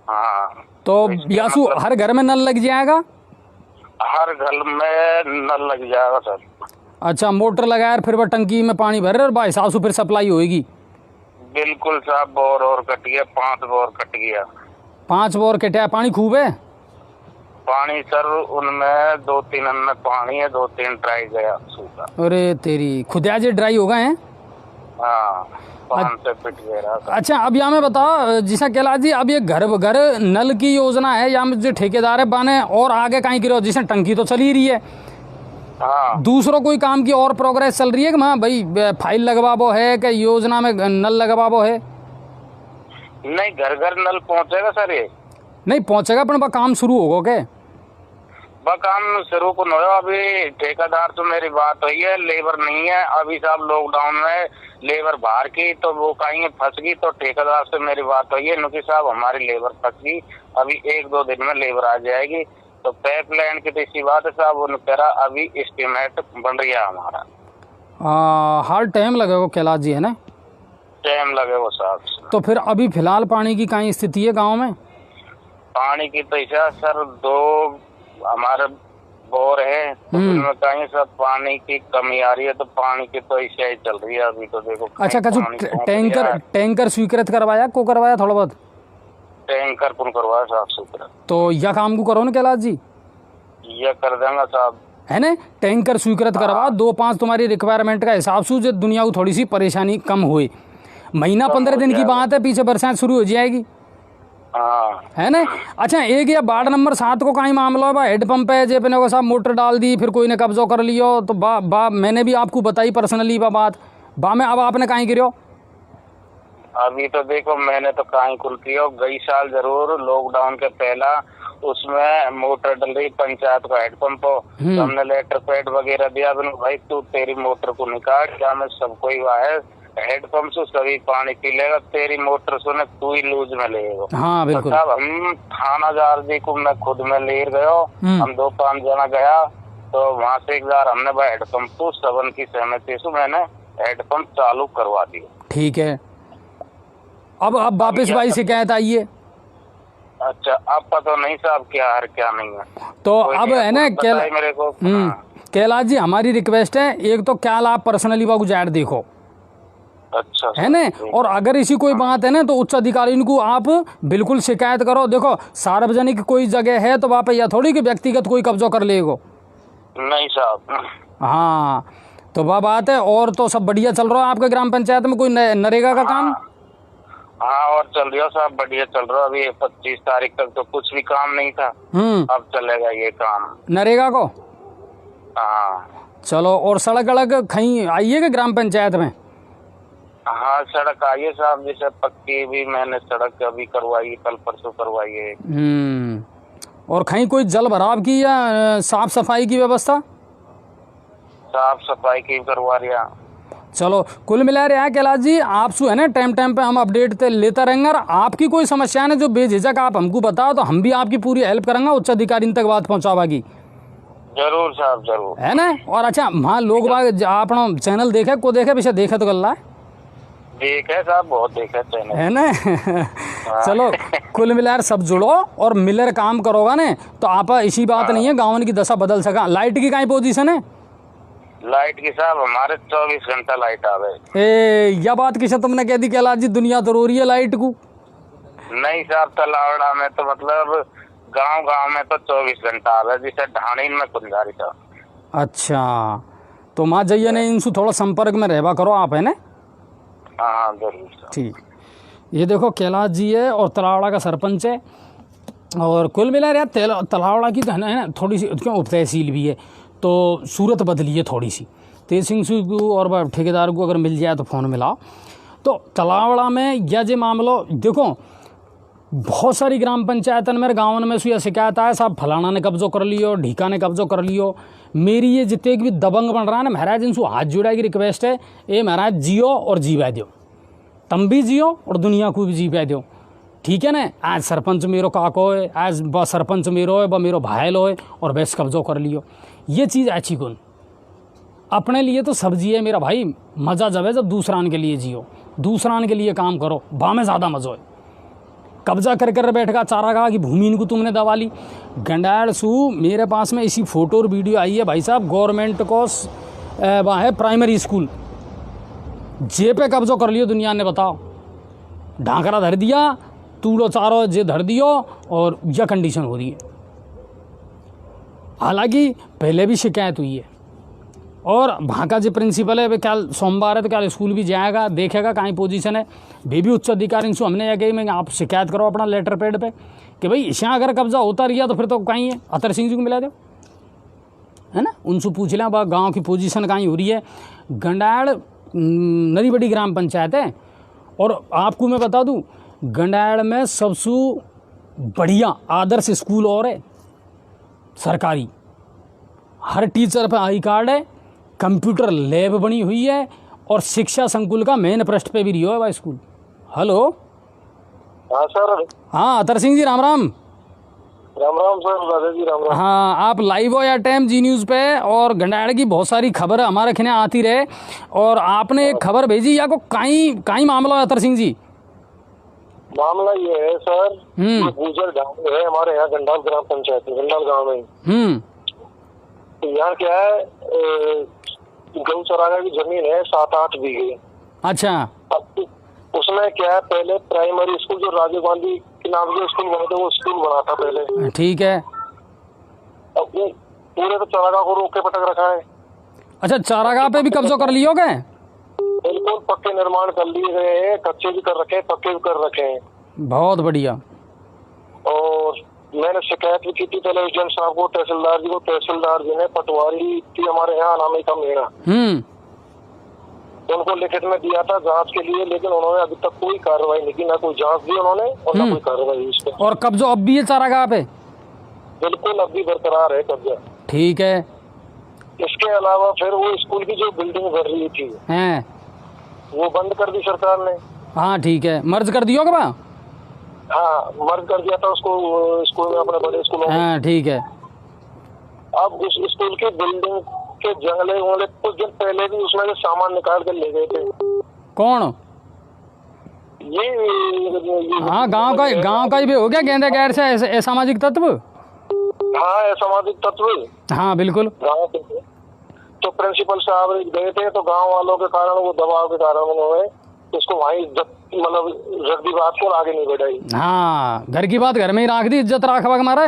C: हाँ,
A: तो यासु हर घर में नल लग जाएगा?
C: हर घर में नल लग जाएगा सर।
A: अच्छा, मोटर लगाया फिर वह टंकी में पानी भर रहे और भाई साहब से फिर सप्लाई होएगी।
C: बिल्कुल साहब, बोर और कट गया, 5 बोर कट गया।
A: 5 बोर कटा, पानी खूब है?
C: पानी सर उनमें 2-3 में पानी है, 2-3 ड्राई गया सूखा।
A: अरे तेरी खुदा जी, ड्राई हो गए हैं?
C: हाँ, पान से पिट गया।
A: अच्छा, अब यहाँ में बताओ जिसा कैलाश जी, अब ये घर घर नल की योजना है या जो ठेकेदार है बाने और आगे कहीं गिरो, जिसे टंकी तो चल ही रही है,
C: हाँ
A: दूसरों कोई काम की और प्रोग्रेस चल रही है कि हाँ भाई फाइल लगवाबो है कि योजना में नल लगवाबो है?
C: नहीं, घर घर नल पहुंचेगा सर, ये
A: नहीं पहुंचेगा पर वह काम शुरू होगा क्या?
C: वह काम शुरू को नहीं, अभी ठेकेदार तो मेरी बात हुई है, लेबर नहीं है अभी साहब, लॉकडाउन में लेबर बाहर की तो वो कहीं फंस गई, तो ठेकेदार से मेरी बात हुई है नुकी साहब हमारी लेबर फंस गई, अभी 1-2 दिन में लेबर आ जाएगी। तो पाइपलाइन की तो इसी बात है साहब, उन्होंने कह रहा अभी एस्टिमेट बन रही है हमारा।
A: हर टाइम लगेगा कैलाश जी, है ना?
C: टाइम लगेगा साहब।
A: तो फिर अभी फिलहाल पानी की कहीं स्थिति है गाँव में?
C: पानी की तो ऐसा सर, 2 हमारे बोर है तो उनमें कहीं सब पानी की कमी आ रही है, तो पानी की तो ऐसा ही चल रही है अभी तो देखो।
A: अच्छा, कछु टैंकर स्वीकृत करवाया को करवाया थोड़ा बहुत?
C: टैंकर कौन करवाया साहब स्वीकृत?
A: तो यह काम को करो ना कैलाश जी,
C: ये कर देंगे साहब,
A: है ना? टैंकर स्वीकृत करवा 2-5 तुम्हारी रिक्वायरमेंट का हिसाब से, जो दुनिया को थोड़ी सी परेशानी कम हुई। महीना 15 दिन की बात है, पीछे बरसात शुरू हो जाएगी,
C: हाँ
A: है ना? अच्छा, एक या वार्ड नंबर 7 को कहीं मामला है, हेडपंप है जे अपने को साहब मोटर डाल दी, फिर कोई ने कब्जा कर लियो, तो मैंने भी आपको बताई पर्सनली बात में, अब आपने कहीं गिरो?
C: अभी तो देखो मैंने तो कहीं कुल किया, गई साल जरूर लॉकडाउन के पहला उसमें मोटर डल रही पंचायत का हेडपंप, तो हमने लेटर पैड वगैरह दिया, भाई तू तेरी मोटर को निकाल, क्या मैं सबको ही है हेडपंप से सभी पानी पी लेगा, तेरी मोटर सुने तू ही लूज में लेगा।
A: हाँ बिल्कुल।
C: तो हम थाना जार जी को मैं खुद में ले गयो, हम 2-5 जना गया, तो वहाँ से एक बार हमने भाई हेडपंप को सबन की सहमति से मैंने हेडपंप चालू करवा दिया।
A: ठीक है, अब वापस भाई शिकायत आई है?
C: अच्छा, अब पता नहीं साहब क्या है क्या नहीं है,
A: तो अब है ना
C: मेरे को।
A: कैलाश जी, हमारी रिक्वेस्ट है, एक तो क्या आप पर्सनली बाबू जाट देखो,
C: अच्छा
A: है ना? और अगर इसी कोई बात है ना तो उच्च अधिकारी को आप बिल्कुल शिकायत करो। देखो सार्वजनिक कोई जगह है तो वहाँ पे यह थोड़ी कि व्यक्तिगत कोई कब्जा कर लेगा,
C: नहीं साहब।
A: हाँ, तो वह बात है। और तो सब बढ़िया चल रहा है आपके ग्राम पंचायत में? कोई नरेगा का काम?
C: हाँ, और चल रहा साहब, बढ़िया चल रहा। अभी 25 तारीख तक तो कुछ भी काम नहीं था, अब चलेगा ये काम
A: नरेगा को।
C: हाँ
A: चलो, और सड़क अलग कहीं आई है कि ग्राम पंचायत में?
C: हाँ, सड़क आई है साहब, जैसे पक्की भी मैंने सड़क अभी करवाई, कल परसों करवाई है।
A: और कहीं कोई जल भराव की या साफ सफाई की व्यवस्था?
C: साफ सफाई की करवा रहा।
A: चलो, कुल मिला रहा है कैलाश जी, आपसे है ना टाइम पे हम अपडेट लेता रहेंगे, और आपकी कोई समस्या है जो बेझिझक आप हमको बताओ, तो हम भी आपकी पूरी हेल्प करेंगे उच्च अधिकारी तक बात पहुँचावागी।
C: जरूर साहब, जरूर,
A: है ना? और अच्छा, वहाँ लोग बाग अपना चैनल देखे को देखे पीछे देखे तो गल्ला है
C: देखे साहब, बहुत देखे चैनल,
A: है ना? चलो, कुल मिलाकर सब जुड़ो और मिलकर काम करोगा ना तो आप इसी बात नहीं है गाँव की दशा बदल सका। लाइट की कहीं पोजीशन है?
C: लाइट की साहब हमारे 24 घंटा लाइट आवे।
A: यह बात किसे तुमने कह दी कैलाश जी, दुनिया तो रो रही है लाइट को?
C: नहीं साहब, तलावड़ा में तो मतलब गांव में तो 24 घंटा आवे, जिसे ढाणी में कुंजारी था।
A: अच्छा, तो माँ जइया ने इनसे थोड़ा संपर्क में रहवा करो आप, है ना?
C: हाँ जरूर।
A: ठीक, ये देखो कैलाश जी है और तलावड़ा का सरपंच है। और कुल मिला यार तलावड़ा की तो है ना थोड़ी सी क्यों उप तहसील भी है, तो सूरत बदली है थोड़ी सी। तेज सिंह को और ठेकेदार को अगर मिल जाए तो फ़ोन मिलाओ। तो तलावड़ा में यह जो मामलो देखो, बहुत सारी ग्राम पंचायतन में गाँव में से यह शिकायत आया साहब फलाना ने कब्जो कर लियो, ढीका ने कब्जो कर लियो। मेरी ये जितने भी दबंग बन रहा है ना महाराज, इनसे हाथ जुड़ा की रिक्वेस्ट है, ये महाराज जियो और जीवा दो, तुम भी जियो और दुनिया को भी जीवा दो, ठीक है ना? आज सरपंच मेरो काको है, आज ब सरपंच मेरो है, ब मेरो भाई लो है, और बेस कब्जो कर लियो। ये चीज़ अच्छी कौन? अपने लिए तो सब जिए मेरा भाई, मज़ा जब है जब दूसरान के लिए जियो, दूसरान के लिए काम करो, बा में ज़्यादा मज़ो है। कब्जा कर कर बैठगा चारागाह की भूमि इनको तुमने दबा ली। गंडाड़ सू मेरे पास में इसी फ़ोटो और वीडियो आई है भाई साहब, गवर्नमेंट को वहाँ है प्राइमरी स्कूल, जे पे कब्जो कर लियो दुनिया ने, बताओ। ढांकरा धर दिया, तूड़ो चारो जे धर दियो, और यह कंडीशन हो रही है। हालांकि पहले भी शिकायत हुई है, और वहाँ का जो प्रिंसिपल है, क्या सोमवार है तो क्या स्कूल भी जाएगा, देखेगा कहीं पोजीशन है। भी उच्च अधिकारी से हमने यह कही मैं आप शिकायत करो अपना लेटर पैड पे कि भाई यहाँ अगर कब्जा होता रहा तो फिर तो कहीं है अतर सिंह जी को मिला दो, है ना। उनसे पूछ लें बा गाँव की पोजीशन कहीं हो रही है। गंडाड़ नरी बड़ी ग्राम पंचायत है, और आपको मैं बता दूं गंडाड़ में सबसे बढ़िया आदर्श स्कूल और है सरकारी। हर टीचर पे आई कार्ड है, कंप्यूटर लैब बनी हुई है, और शिक्षा संकुल का मेन पृष्ठ पे भी रियो है वह स्कूल। हेलो,
D: हाँ सर।
A: हाँ अतर सिंह जी राम राम।
D: राम राम सर, राजा जी राम राम।
A: हाँ, आप लाइव हो या टाइम जी न्यूज़ पे, और गंडाड़ की बहुत सारी खबर हमारे खिने आती रहे, और आपने एक खबर भेजी या को काई मामला है अतर सिंह जी?
D: मामला ये है सर, ये गुजर गाँव है हमारे यहाँ गंडाल ग्राम पंचायत में, गंडाल गाँव में। तो यहाँ क्या है, गौचरागा की जमीन है 7-8 बीघे।
A: अच्छा।
D: अब उसमें क्या है, पहले प्राइमरी स्कूल जो राजीव गांधी के नाम से स्कूल बने थे वो स्कूल बना था पहले।
A: ठीक है।
D: अब वो पूरे तो चारागाह को रोक के पटक रखा है।
A: अच्छा, चारागाह पे भी कब्जा कर लियोगे?
D: बिल्कुल, पक्के निर्माण कर लिए गए हैं, कच्चे भी कर रखे हैं, पक्के भी कर रखे हैं।
A: बहुत बढ़िया।
D: और मैंने शिकायत भी की थी पहले एसडीएम साहब को, तहसीलदार जी को। तहसीलदार जी ने पटवारी थी हमारे यहाँ अनामिका मीणा, उनको लिखित में दिया था जांच के लिए, लेकिन उन्होंने अभी तक कोई कार्रवाई नहीं की, ना कोई जांच दी उन्होंने और ना कोई कार्रवाई इस पर।
A: और कब्जा अब भी है चारागाह पे?
D: बिल्कुल, अब भी बरकरार है कब्जा।
A: ठीक है।
D: इसके अलावा फिर वो स्कूल की जो बिल्डिंग बन रही थी
A: हैं,
D: वो बंद कर दी सरकार ने।
A: हाँ ठीक है, मर्ज कर दियो क्या?
D: हाँ, मर्ज कर दिया था उसको स्कूल में, अपने बड़े स्कूलों में।
A: हाँ ठीक है।
D: अब उस स्कूल की बिल्डिंग के जंगले वंगले कुछ दिन पहले भी उसमें से सामान निकाल कर ले गए थे।
A: कौन?
D: ये
A: हाँ, गांव का ही भी हो गया गेंदे गैर से असामाजिक तत्व।
D: हाँ, असामाजिक तत्व।
A: हाँ बिल्कुल।
D: गाँव के तो प्रिंसिपल साहब गए थे, तो गांव वालों के कारण, वो दबाव के कारण उन्होंने उसको वहीं मतलब रख दी, बात को आगे नहीं बढ़ाई।
A: हाँ, घर की बात घर में ही रख दी, इज्जत राखवा के मारे।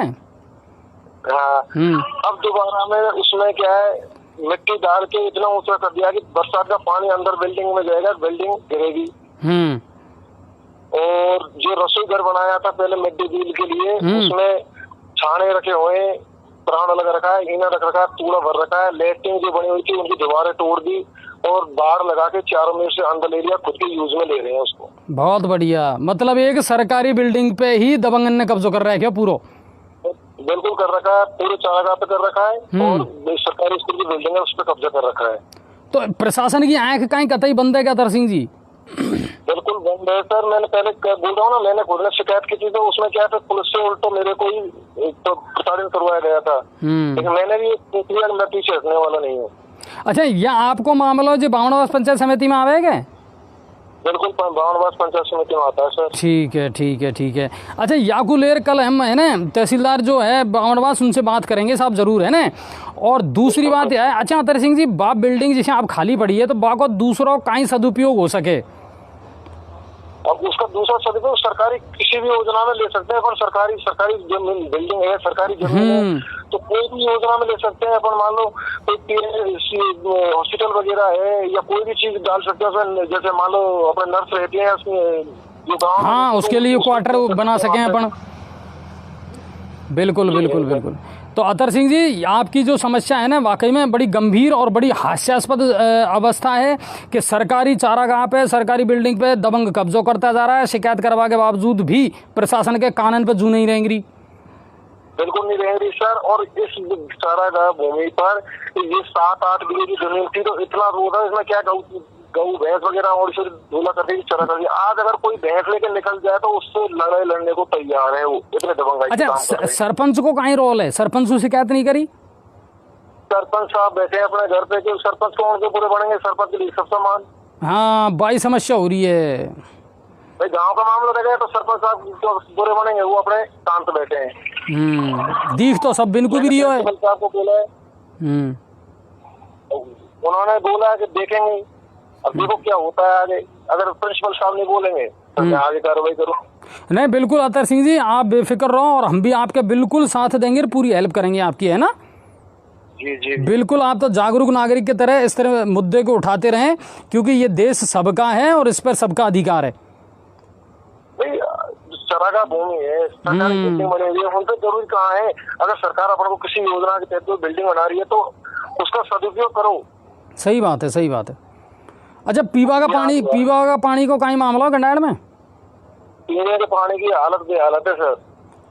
D: हाँ। अब दोबारा में उसमें क्या है, मिट्टी डाल के इतना ऊंचा कर दिया कि बरसात का पानी अंदर बिल्डिंग में जाएगा, बिल्डिंग गिरेगी। और जो रसोई घर बनाया था पहले मिड डे मील के लिए, उसमें छाने रखे हुए, प्राण लग रखा है, ईना रख रखा है, तूड़ा भर रखा है। लेटरिन जो बनी हुई थी उनकी दीवारें तोड़ दी और बाढ़ लगा के चारों में से अंदर ले लिया, खुद के यूज में ले रहे हैं उसको।
A: बहुत बढ़िया। मतलब एक सरकारी बिल्डिंग पे ही दबंगन ने कब्जा कर रहा है क्या पूरा?
D: बिल्कुल कर रखा है, पूरे चारागाह पे कर रखा है, और सरकारी स्कूल की बिल्डिंग है उस पर कब्जा कर रखा है।
A: तो प्रशासन की आंख कहीं कतई बंद है क्या अतर सिंह जी?
D: बिल्कुल बंद है सर। मैंने पहले बोल रहा हूँ ना, मैंने खुद ने शिकायत की थी, तो उसमें क्या था, पुलिस से उल्टो मेरे को ही तो प्रताड़ित करवाया गया था। लेकिन मैंने भी मैं पीछे हटने वाला नहीं हूँ।
A: अच्छा, यह आपको मामला जो बावनवास पंचायत समिति में आवेगा?
D: बिल्कुल, बावनवास पंचायत समिति में आता है सर।
A: ठीक है ठीक है ठीक है। अच्छा, याकुलेर कल हम है ना तहसीलदार जो है बावनवास, उनसे बात करेंगे साहब जरूर, है ना। और दूसरी बात यह है, अच्छा अतर सिंह जी, बाप बिल्डिंग जैसे आप खाली पड़ी है, तो बाको दूसरों का ही सदुपयोग हो सके।
D: अब उसका दूसरा सदुपयोग सरकारी किसी भी योजना में ले सकते हैं अपन। सरकारी बिल्डिंग है, सरकारी जमीन है, तो कोई भी योजना में ले सकते हैं अपन। मान लो कोई हॉस्पिटल वगैरह है या कोई भी चीज डाल सकते हैं। जैसे मान लो अपने नर्स रहती है जो गाँव,
A: हाँ, उसके लिए क्वार्टर बना सकें अपन। बिल्कुल बिल्कुल बिल्कुल। तो अतर सिंह जी, आपकी जो समस्या है ना, वाकई में बड़ी गंभीर और बड़ी हास्यास्पद अवस्था है कि सरकारी चारागाह पे, सरकारी बिल्डिंग पे दबंग कब्जो करता जा रहा है। शिकायत करवा के बावजूद भी प्रशासन के कानून पे जू नहीं रहेंगी।
D: बिल्कुल नहीं रहेंगी सर। और इस चारागाह भूमि पर ये 7-8 बीघे की जमीन थी, तो इतना रोड है, इसमें क्या गऊ भैंस वगैरह और इसे धूला करके चरा कर दिया। आज अगर कोई भैंस लेके निकल जाए तो उससे लड़ाई लड़ने को तैयार है वो, इतने दबंगाई।
A: अच्छा, सरपंच को कहीं रोल है? सरपंच से शिकायत नहीं करी?
D: सरपंच साहब बैठे हैं अपने घर पे, कि सरपंच को उनके पूरे बढ़ेंगे, सरपंच के लिए सब सामान।
A: हाँ, बड़ी समस्या हो रही है
D: भाई। गाँव का मामला रह गया तो सरपंच साहब पूरे बनेंगे, वो अपने काम पे बैठे हैं।
A: दीख तो सब बिनको भी रियो है।
D: साहब को बोला है, उन्होंने बोला कि देखेंगे, अब देखो क्या होता है आगे। अगर प्रिंसिपल साहब नहीं बोलेंगे तो मैं आगे कार्रवाई करूँ।
A: नहीं बिल्कुल अतर सिंह जी, आप बेफिक्र रहो और हम भी आपके बिल्कुल साथ देंगे, पूरी हेल्प करेंगे आपकी, है ना।
D: जी जी
A: बिल्कुल, आप तो जागरूक नागरिक की तरह इस तरह मुद्दे को उठाते रहें, क्योंकि ये देश सबका है और इस पर सबका अधिकार है।
D: भाई चरागाह भूमि है, सरकारी बिल्डिंग बनी हुई है, उनसे जरूरी कहाँ है। अगर सरकार अपन को किसी योजना के तहत बिल्डिंग बना रही है तो उसका सदुपयोग करो।
A: सही बात है, सही बात है। अच्छा, पीवा का पानी को कहीं मामला हो गंडाड़ में?
D: पीने के पानी की हालत बेहालत है सर।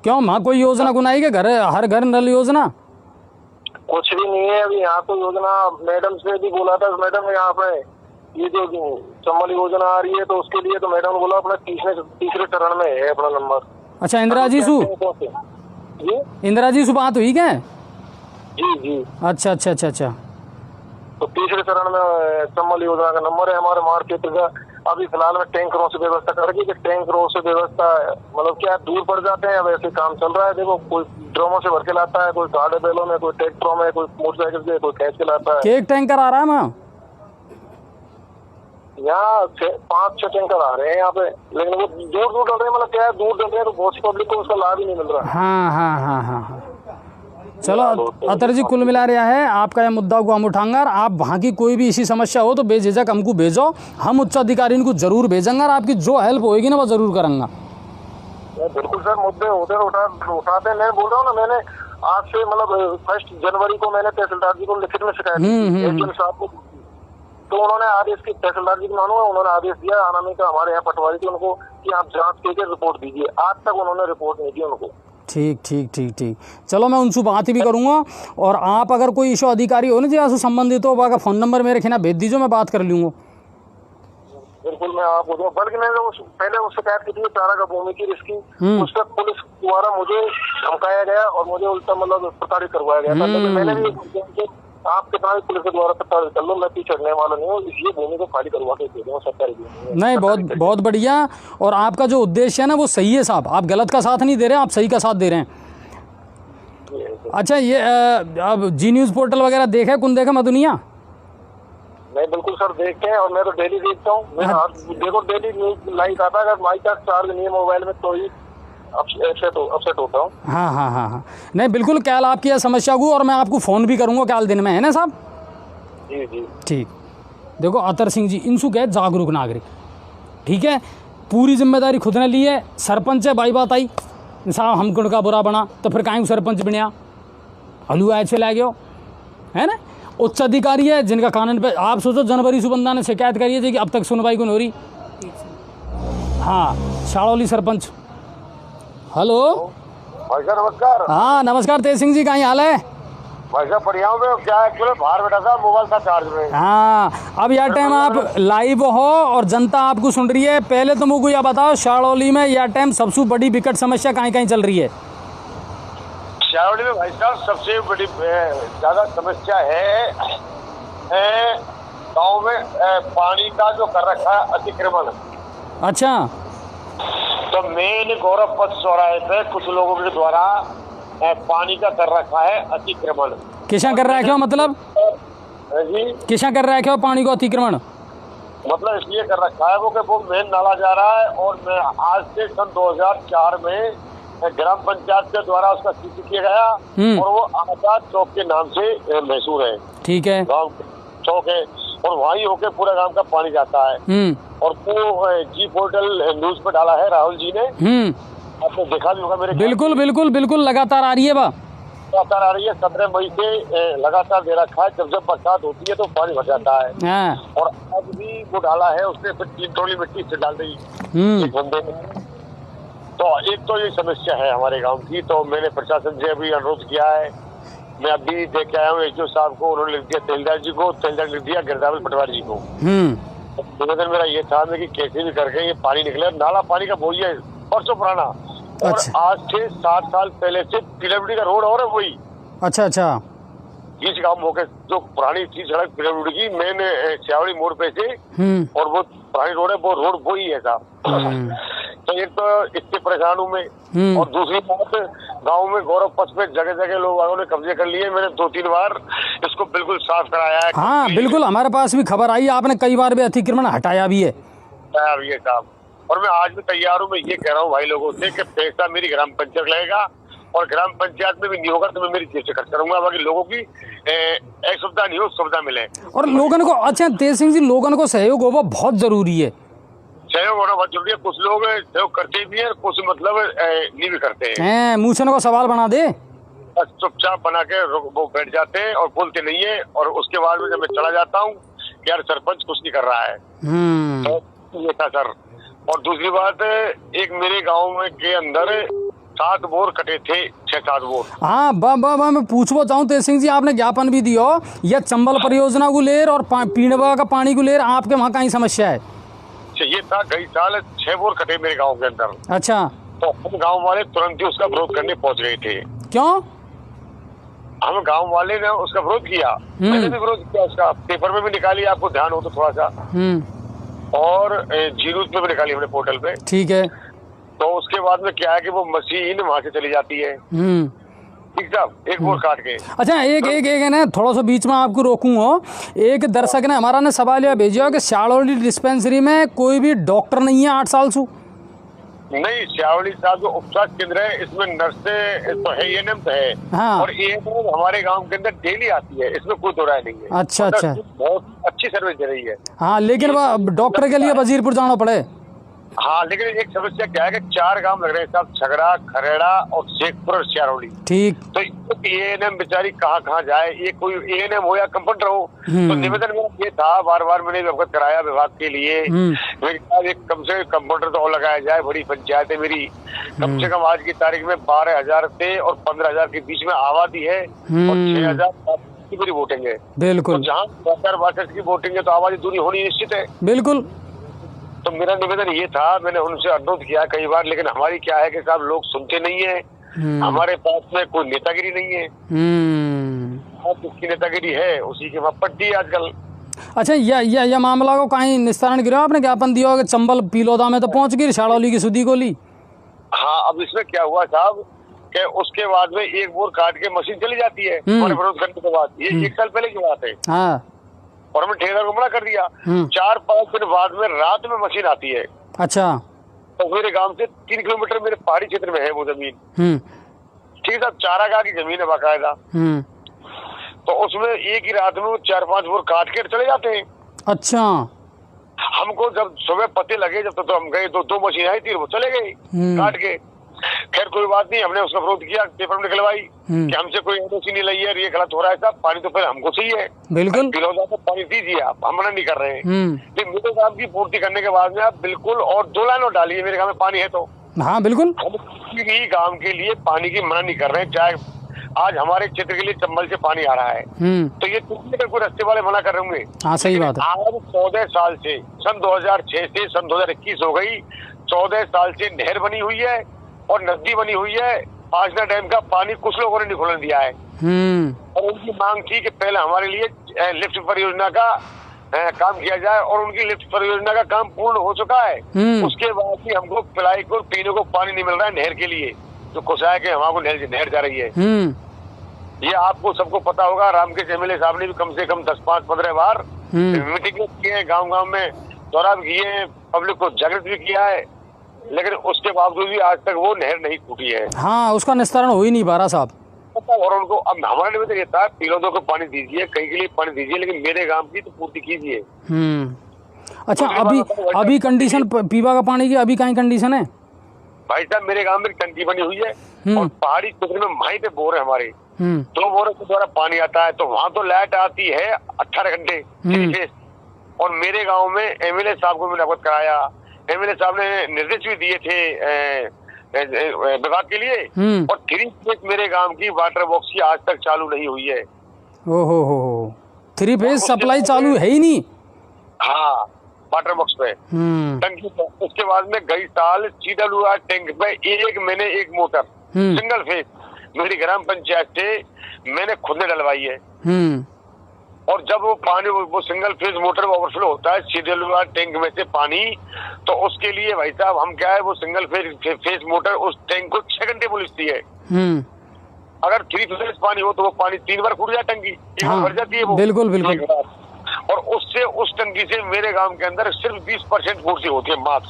A: क्यों, वहाँ कोई योजना गुनाई के घर हर घर नल योजना?
D: कुछ भी नहीं है अभी यहाँ तो योजना। मैडम से भी बोला था, मैडम यहाँ पे ये जो चम्बल योजना आ रही है तो उसके लिए तो मैडम ने बोला अपना तीसरे चरण में है अपना नंबर।
A: अच्छा, इंदिरा जी सु बात हुई क्या?
D: जी जी।
A: अच्छा अच्छा अच्छा अच्छा।
D: तो तीसरे चरण में चम्बल योजना का नंबर है हमारे मार्केट का। अभी फिलहाल में टैंकरों से व्यवस्था कर रही है कि टैंकरों से व्यवस्था मतलब क्या दूर पड़ जाते हैं, वैसे काम चल रहा है। देखो कोई ड्रमों से भर के लाता है, कोई गाड़े बैलों में, कोई ट्रैक्टरों में, कोई मोटरसाइकिल से, कोई खींच के लाता है।
A: एक टैंकर आ रहा है वहाँ?
D: यहाँ 5-6 टैंकर आ रहे हैं यहाँ पे, लेकिन वो दूर दूर डल रहे हैं। मतलब क्या है, दूर डल रहे हैं तो बहुत सी पब्लिक को उसका लाभ ही नहीं मिल रहा।
A: हाँ हाँ हाँ हाँ हाँ। चलो अतर जी, कुल मिला रहा है आपका यह मुद्दा को हम उठाएंगे। आप वहाँ की कोई भी ऐसी समस्या हो तो बेझिझक हमको भेजो, हम उच्च अधिकारी को जरूर भेजेंगे और आपकी जो हेल्प होएगी ना वो जरूर करेंगे।
D: बिल्कुल सर, मुद्दे होते उठाते हैं। मैं बोल रहा हूँ ना, मैंने आज से मतलब 1 जनवरी को मैंने तहसीलदार जी को लिखित में शिकायत की साहब को, तो उन्होंने आदेश की, तहसीलदार जी को मानूंगा, उन्होंने आदेश दिया अनामी का हमारे यहाँ पटवारी थे उनको कि आप जांच करके रिपोर्ट दीजिए। आज तक उन्होंने रिपोर्ट नहीं दी उनको।
A: ठीक ठीक ठीक ठीक। चलो मैं उनसे बात भी करूँगा, और आप अगर कोई इशू अधिकारी हो ना जी संबंधित हो, वहाँ का फ़ोन नंबर मेरे खिना भेज दीजिए, मैं बात कर लूँगा।
D: बिल्कुल मैं आपको दूंगा। बल्कि मैंने पहले उस शिकायत की थी चारागाह भूमि की रिस्की, उस पर पुलिस द्वारा मुझे धमकाया गया और मुझे उल्टा मतलब प्रताड़ित करवाया गया था। लेकिन मैंने भी आप कितना भी पुलिस के द्वारा प्रताड़ित कर लो, मैं पीछे हटने वाला नहीं हूँ। इसलिए भूमि को खाली करवा के दे दूंगा सरकारी भूमि। नहीं,
A: बहुत बढ़िया। और आपका जो उद्देश्य है ना वो सही है साहब, आप गलत का साथ नहीं दे रहे हैं, आप सही का साथ दे रहे हैं। अच्छा, ये अब जी न्यूज़ पोर्टल वगैरह देखा, कौन देखा मैं दुनिया?
D: नहीं बिल्कुल सर, देखते हैं और मैं तो डेली देखता हूँ। मैं देखो डेली न्यूज लाइव आता है, अगर माइक का चार्ज नहीं है मोबाइल में तो ही अपसेट होता हूँ।
A: हाँ हाँ हाँ हाँ, नहीं बिल्कुल, कल आपकी यह समस्या को, और मैं आपको फ़ोन भी करूँगा कल दिन में, है ना साहब?
D: जी जी
A: ठीक। देखो अतर सिंह जी, इनसु कहे जागरूक नागरिक, ठीक है, पूरी जिम्मेदारी खुद ने ली है। सरपंच है, बाई बात आई साहब, हम का बुरा बना तो फिर काहे सरपंच बनया, हलुआ ऐसे ला गयो, है ना। उच्च अधिकारी है जिनका कानून पे, आप सोचो जनवरी से बंदा ने शिकायत करी है कि अब तक सुनवाई को नहीं हो रही। हाँ, शाड़ौली सरपंच। हेलो
D: भाई साहब नमस्कार।
A: हाँ नमस्कार, तेज सिंह जी, कहाँ हाल है?
D: भाई साहब बढ़िया हूँ। क्या एक्चुअली बाहर बैठा था, मोबाइल था चार्ज में।
A: हाँ, अब यह टाइम आप लाइव हो और जनता आपको सुन रही है। पहले तो मुझको यह बताओ, शाड़ौली में यह टाइम सबसे बड़ी विकट समस्या कहीं कहीं चल रही है?
D: शाड़ौली में भाई साहब सबसे बड़ी ज्यादा समस्या है गाँव में पानी का जो कर रखा है अतिक्रमण।
A: अच्छा,
D: तो मेन गौरव पथ चौराहे पे कुछ लोगों के द्वारा पानी का कर रखा है अतिक्रमण।
A: किसा कर रखे हो मतलब?
D: जी,
A: किसा कर रखे हो पानी को अतिक्रमण?
D: मतलब इसलिए कर रखा है वो मेन नाला जा रहा है, और मैं आज से सन 2004 में ग्राम पंचायत के द्वारा उसका सूची किया गया, और वो आजाद चौक के नाम से मशहूर है। ठीक है, गाँव चौक है, और वहीं होके पूरा गांव का पानी जाता है। और वो जी पोर्टल न्यूज पे डाला है राहुल जी ने, आपने देखा भी होगा मेरे।
A: बिल्कुल बिल्कुल बिल्कुल, लगातार आ रही है,
D: लगातार आ रही है। 17 मई से लगातार दे रखा है, जब बरसात होती है तो पानी भर जाता है। और आज भी वो डाला है उसने, फिर 3 ट्रॉली मिट्टी से डाल दी एक बंदे ने। तो एक तो ये समस्या है हमारे गाँव की। तो मैंने प्रशासन से अभी अनुरोध किया है, मैं अभी देख के आया हूँ एचओ साहब को, उन्होंने लिख दिया तहसीलदार जी को, तहसीलदार लिख दिया गिरदावल पटवारी जी को। निवेदन मेरा ये था कि कैसे भी करके ये पानी निकले। नाला पानी का बोझ है परसों पुराना, और आज से 7 साल पहले से पीडब्ल्यूडी का रोड और है वही।
A: अच्छा अच्छा,
D: बीच गाँव होकर जो पुरानी थी सड़क पीडब्ल्यूडी की मेन शावड़ी मोड़ पे से, और वो पुरानी रोड है, वो रोड वही है साहब। तो एक तो इससे परेशान हूँ मैं, और दूसरी बात गांव में गौरव पथ पे जगह जगह लोगों ने कब्जे कर लिए। मैंने 2-3 बार इसको बिल्कुल साफ कराया है।
A: हाँ बिल्कुल, हमारे पास भी खबर आई, आपने कई बार भी अतिक्रमण हटाया भी है।
D: ये काम, और मैं आज भी तैयार हूँ। मैं ये कह रहा हूँ भाई लोगों से कि पैसा मेरी ग्राम पंचायत लगेगा, और ग्राम पंचायत में भी नहीं होगा तो मैं मेरी जेब से खर्च करूंगा, बाकी लोगों की एक सुविधा नहीं हो, सुविधा मिले।
A: और लोगों को, अच्छा तेज सिंह जी, लोगों को सहयोग होगा बहुत जरूरी है।
D: सहयोग होना बहुत जरूरी है। कुछ लोग सहयोग करते भी है, कुछ मतलब नहीं भी करते हैं।
A: मूछन को सवाल बना दे,
D: बस चुपचाप बना के वो बैठ जाते हैं और बोलते नहीं है। और उसके बाद में जब मैं चला जाता हूँ कि यार सरपंच कुछ नहीं कर रहा है, तो ये था सर। और दूसरी बात, एक मेरे गाँव में के अंदर 7 बोर कटे थे, 6-7 बोर।
A: हाँ बा मैं पूछना चाहूँ तेज सिंह जी, आपने ज्ञापन भी दियो, यह चंबल परियोजना को लेर और पीने का पानी को लेर आपके वहाँ कहीं समस्या है?
D: ये था गई साल 6 बोर कटे मेरे गांव के अंदर।
A: अच्छा,
D: तो हम गांव वाले तुरंत ही उसका विरोध करने पहुंच गए थे।
A: क्यों?
D: हम गांव वाले ने उसका विरोध किया, मैंने भी विरोध किया उसका, पेपर में भी निकाली, आपको ध्यान हो तो थोड़ा सा, और जी न्यूज पे भी निकाली हमने, पोर्टल पे। ठीक है। तो उसके बाद में क्या है कि वो मशीन वहां से चली जाती है, ठीक साहब, एक बोर काट के। अच्छा, एक है ना, थोड़ा सा बीच में आपको रोकूं हो, एक दर्शक ने हमारा ने सवाल यह भेजा कि श्यालोली डिस्पेंसरी में कोई भी डॉक्टर नहीं है 8 साल से। नहीं, श्यालोली साहब जो उपचार केंद्र है, इसमें नर्स तो है, एएनएम तो है। हाँ। और एएनएम हमारे गांव के अंदर डेली आती है, इसमें कोई दो राय नहीं है। अच्छा अच्छा, बहुत अच्छी सर्विस दे रही है। हाँ, लेकिन डॉक्टर के लिए वजीरपुर जाना पड़े। हाँ, लेकिन एक समस्या क्या है कि 4 गांव लग रहे हैं साहब, छगड़ा, खरेड़ा और शेखपुर और श्यालोली। ठीक। तो एएनएम बेचारी कहाँ जाए, ये कोई एएनएम हो या कंपाउंडर हो। तो निवेदन मेरा ये था, बार मैंने अवगत कराया विभाग के लिए, एक कम से कम कंपाउंडर तो और लगाया जाए। बड़ी पंचायत है मेरी, कम से कम आज की तारीख में 12,000 से और 15,000 के बीच में आबादी है, और 6,000 की मेरी वोटिंग है। बिल्कुल। तो जहाँ 62 की वोटिंग है तो आबादी दूरी होनी निश्चित है। बिल्कुल। तो मेरा निवेदन ये था, मैंने उनसे अनुरोध किया कई बार, लेकिन हमारी क्या है कि साहब लोग सुनते नहीं है। हमारे पास में कोई नेतागिरी नहीं है। जिसकी नेतागिरी है उसी के वहाँ पट्टी है आजकल। अच्छा, यह मामला को कहीं निस्तारण गिरा आपने, ज्ञापन दिया कि चंबल पीलोदा में तो पहुंच गई, शाड़ौली की सुधी गोली। हाँ, अब इसमें क्या हुआ साहब कि उसके बाद में एक बोर काट के मशीन चली जाती है हमारे विरोध करने के बाद। ये 1 साल पहले की बात है। हाँ। और हमने ठेकेदार को मना कर दिया। 4-5 दिन बाद में रात में मशीन आती है। अच्छा। तो मेरे गांव से 3 किलोमीटर मेरे पहाड़ी क्षेत्र में है वो जमीन। ठीक है साहब, चारागाह की जमीन है बाकायदा। तो उसमें एक ही रात में वो 4-5 बोर काट के चले जाते हैं। अच्छा। हमको जब सुबह पते लगे, जब तो हम गए, 2 मशीन आई थी, वो चले गए काट के। खैर कोई बात नहीं, हमने उसका विरोध किया, पेपर में निकलवाई कि हमसे कोई एनओसी नहीं ली है, ये गलत हो रहा है साहब, पानी तो फिर हमको चाहिए। बिल्कुल। पीलोदा तो पानी दीजिए आप, हम मना नहीं कर रहे हैं। लेकिन मेरे काम की पूर्ति करने के बाद में आप बिल्कुल और 2 लाइन और डालिए, मेरे गाँव में पानी है तो। हाँ बिल्कुल। हम किसी गाँव के लिए पानी की मना नहीं कर रहे हैं, चाहे आज हमारे क्षेत्र के लिए चंबल से पानी आ रहा है, तो ये कोई रास्ते वाले मना कर रहे होंगे। हाँ सही बात है। आज 14 साल से, सन 2006 से सन 2021 हो गई, 14 साल से नहर बनी हुई है और नदी बनी हुई है। आजना डैम का पानी कुछ लोगों ने नहीं खोलने दिया है। और उनकी मांग थी कि पहले हमारे लिए लिफ्ट परियोजना का काम किया जाए, और उनकी लिफ्ट परियोजना का काम पूर्ण हो चुका है। उसके बाद भी हमको पिलाई को, पीने को पानी नहीं मिल रहा है नहर के लिए, जो कोसाया के हमारे नहर जा रही है। ये आपको सबको पता होगा, रामकेश एमएलए साहब ने भी कम से कम 10-15 बार मीटिंग की है, गाँव में दौरा भी किए हैं, पब्लिक को जागृत भी किया है, लेकिन उसके बावजूद भी आज तक वो नहर नहीं टूटी है। हाँ, उसका निस्तारण हो ही नहीं पा रहा साहब। और उनको अब हमारा निवेदन ये था, पीलोदों को पानी दीजिए, कहीं के लिए पानी दीजिए, लेकिन मेरे गांव की तो पूर्ति कीजिए। अच्छा, अभी कंडीशन पीवा का पानी की अभी कहीं कंडीशन है भाई साहब? मेरे गांव में टंकी बनी हुई है, और पहाड़ी क्षेत्र में वहीं पे बोर है हमारे, 2 बोरों के द्वारा पानी आता है। तो वहाँ तो लाइट आती है 18 घंटे। और मेरे गाँव में एमएलए साहब को मैंने अवगत कराया, एमएलए साहब ने निर्देश भी दिए थे विभाग के लिए, और 3 फेज मेरे गांव की वाटर बॉक्स की आज तक चालू नहीं हुई है। ओहो, 3 फेज सप्लाई चालू है ही नहीं। हाँ, वाटर बॉक्स पे टंकी पे। उसके बाद में गई साल CWR टैंक पे मैंने एक मोटर सिंगल फेज मेरी ग्राम पंचायत से मैंने खुद ने डलवाई है।
E: और जब वो पानी वो सिंगल फेज मोटर में ओवरफ्लो होता है सीरियल टैंक में से पानी, तो उसके लिए भाई साहब हम क्या है वो सिंगल फेज मोटर उस टैंक को 6 घंटे पुलिसती है। अगर 3 फेज पानी हो तो वो पानी 3 बार फूट जाए, टंकी 3 बार भर जाती है वो।
A: बिल्कुल बिल्कुल।
E: और उससे उस टंकी से मेरे गांव के अंदर सिर्फ 20% पूर्ति होती है मार्क्स।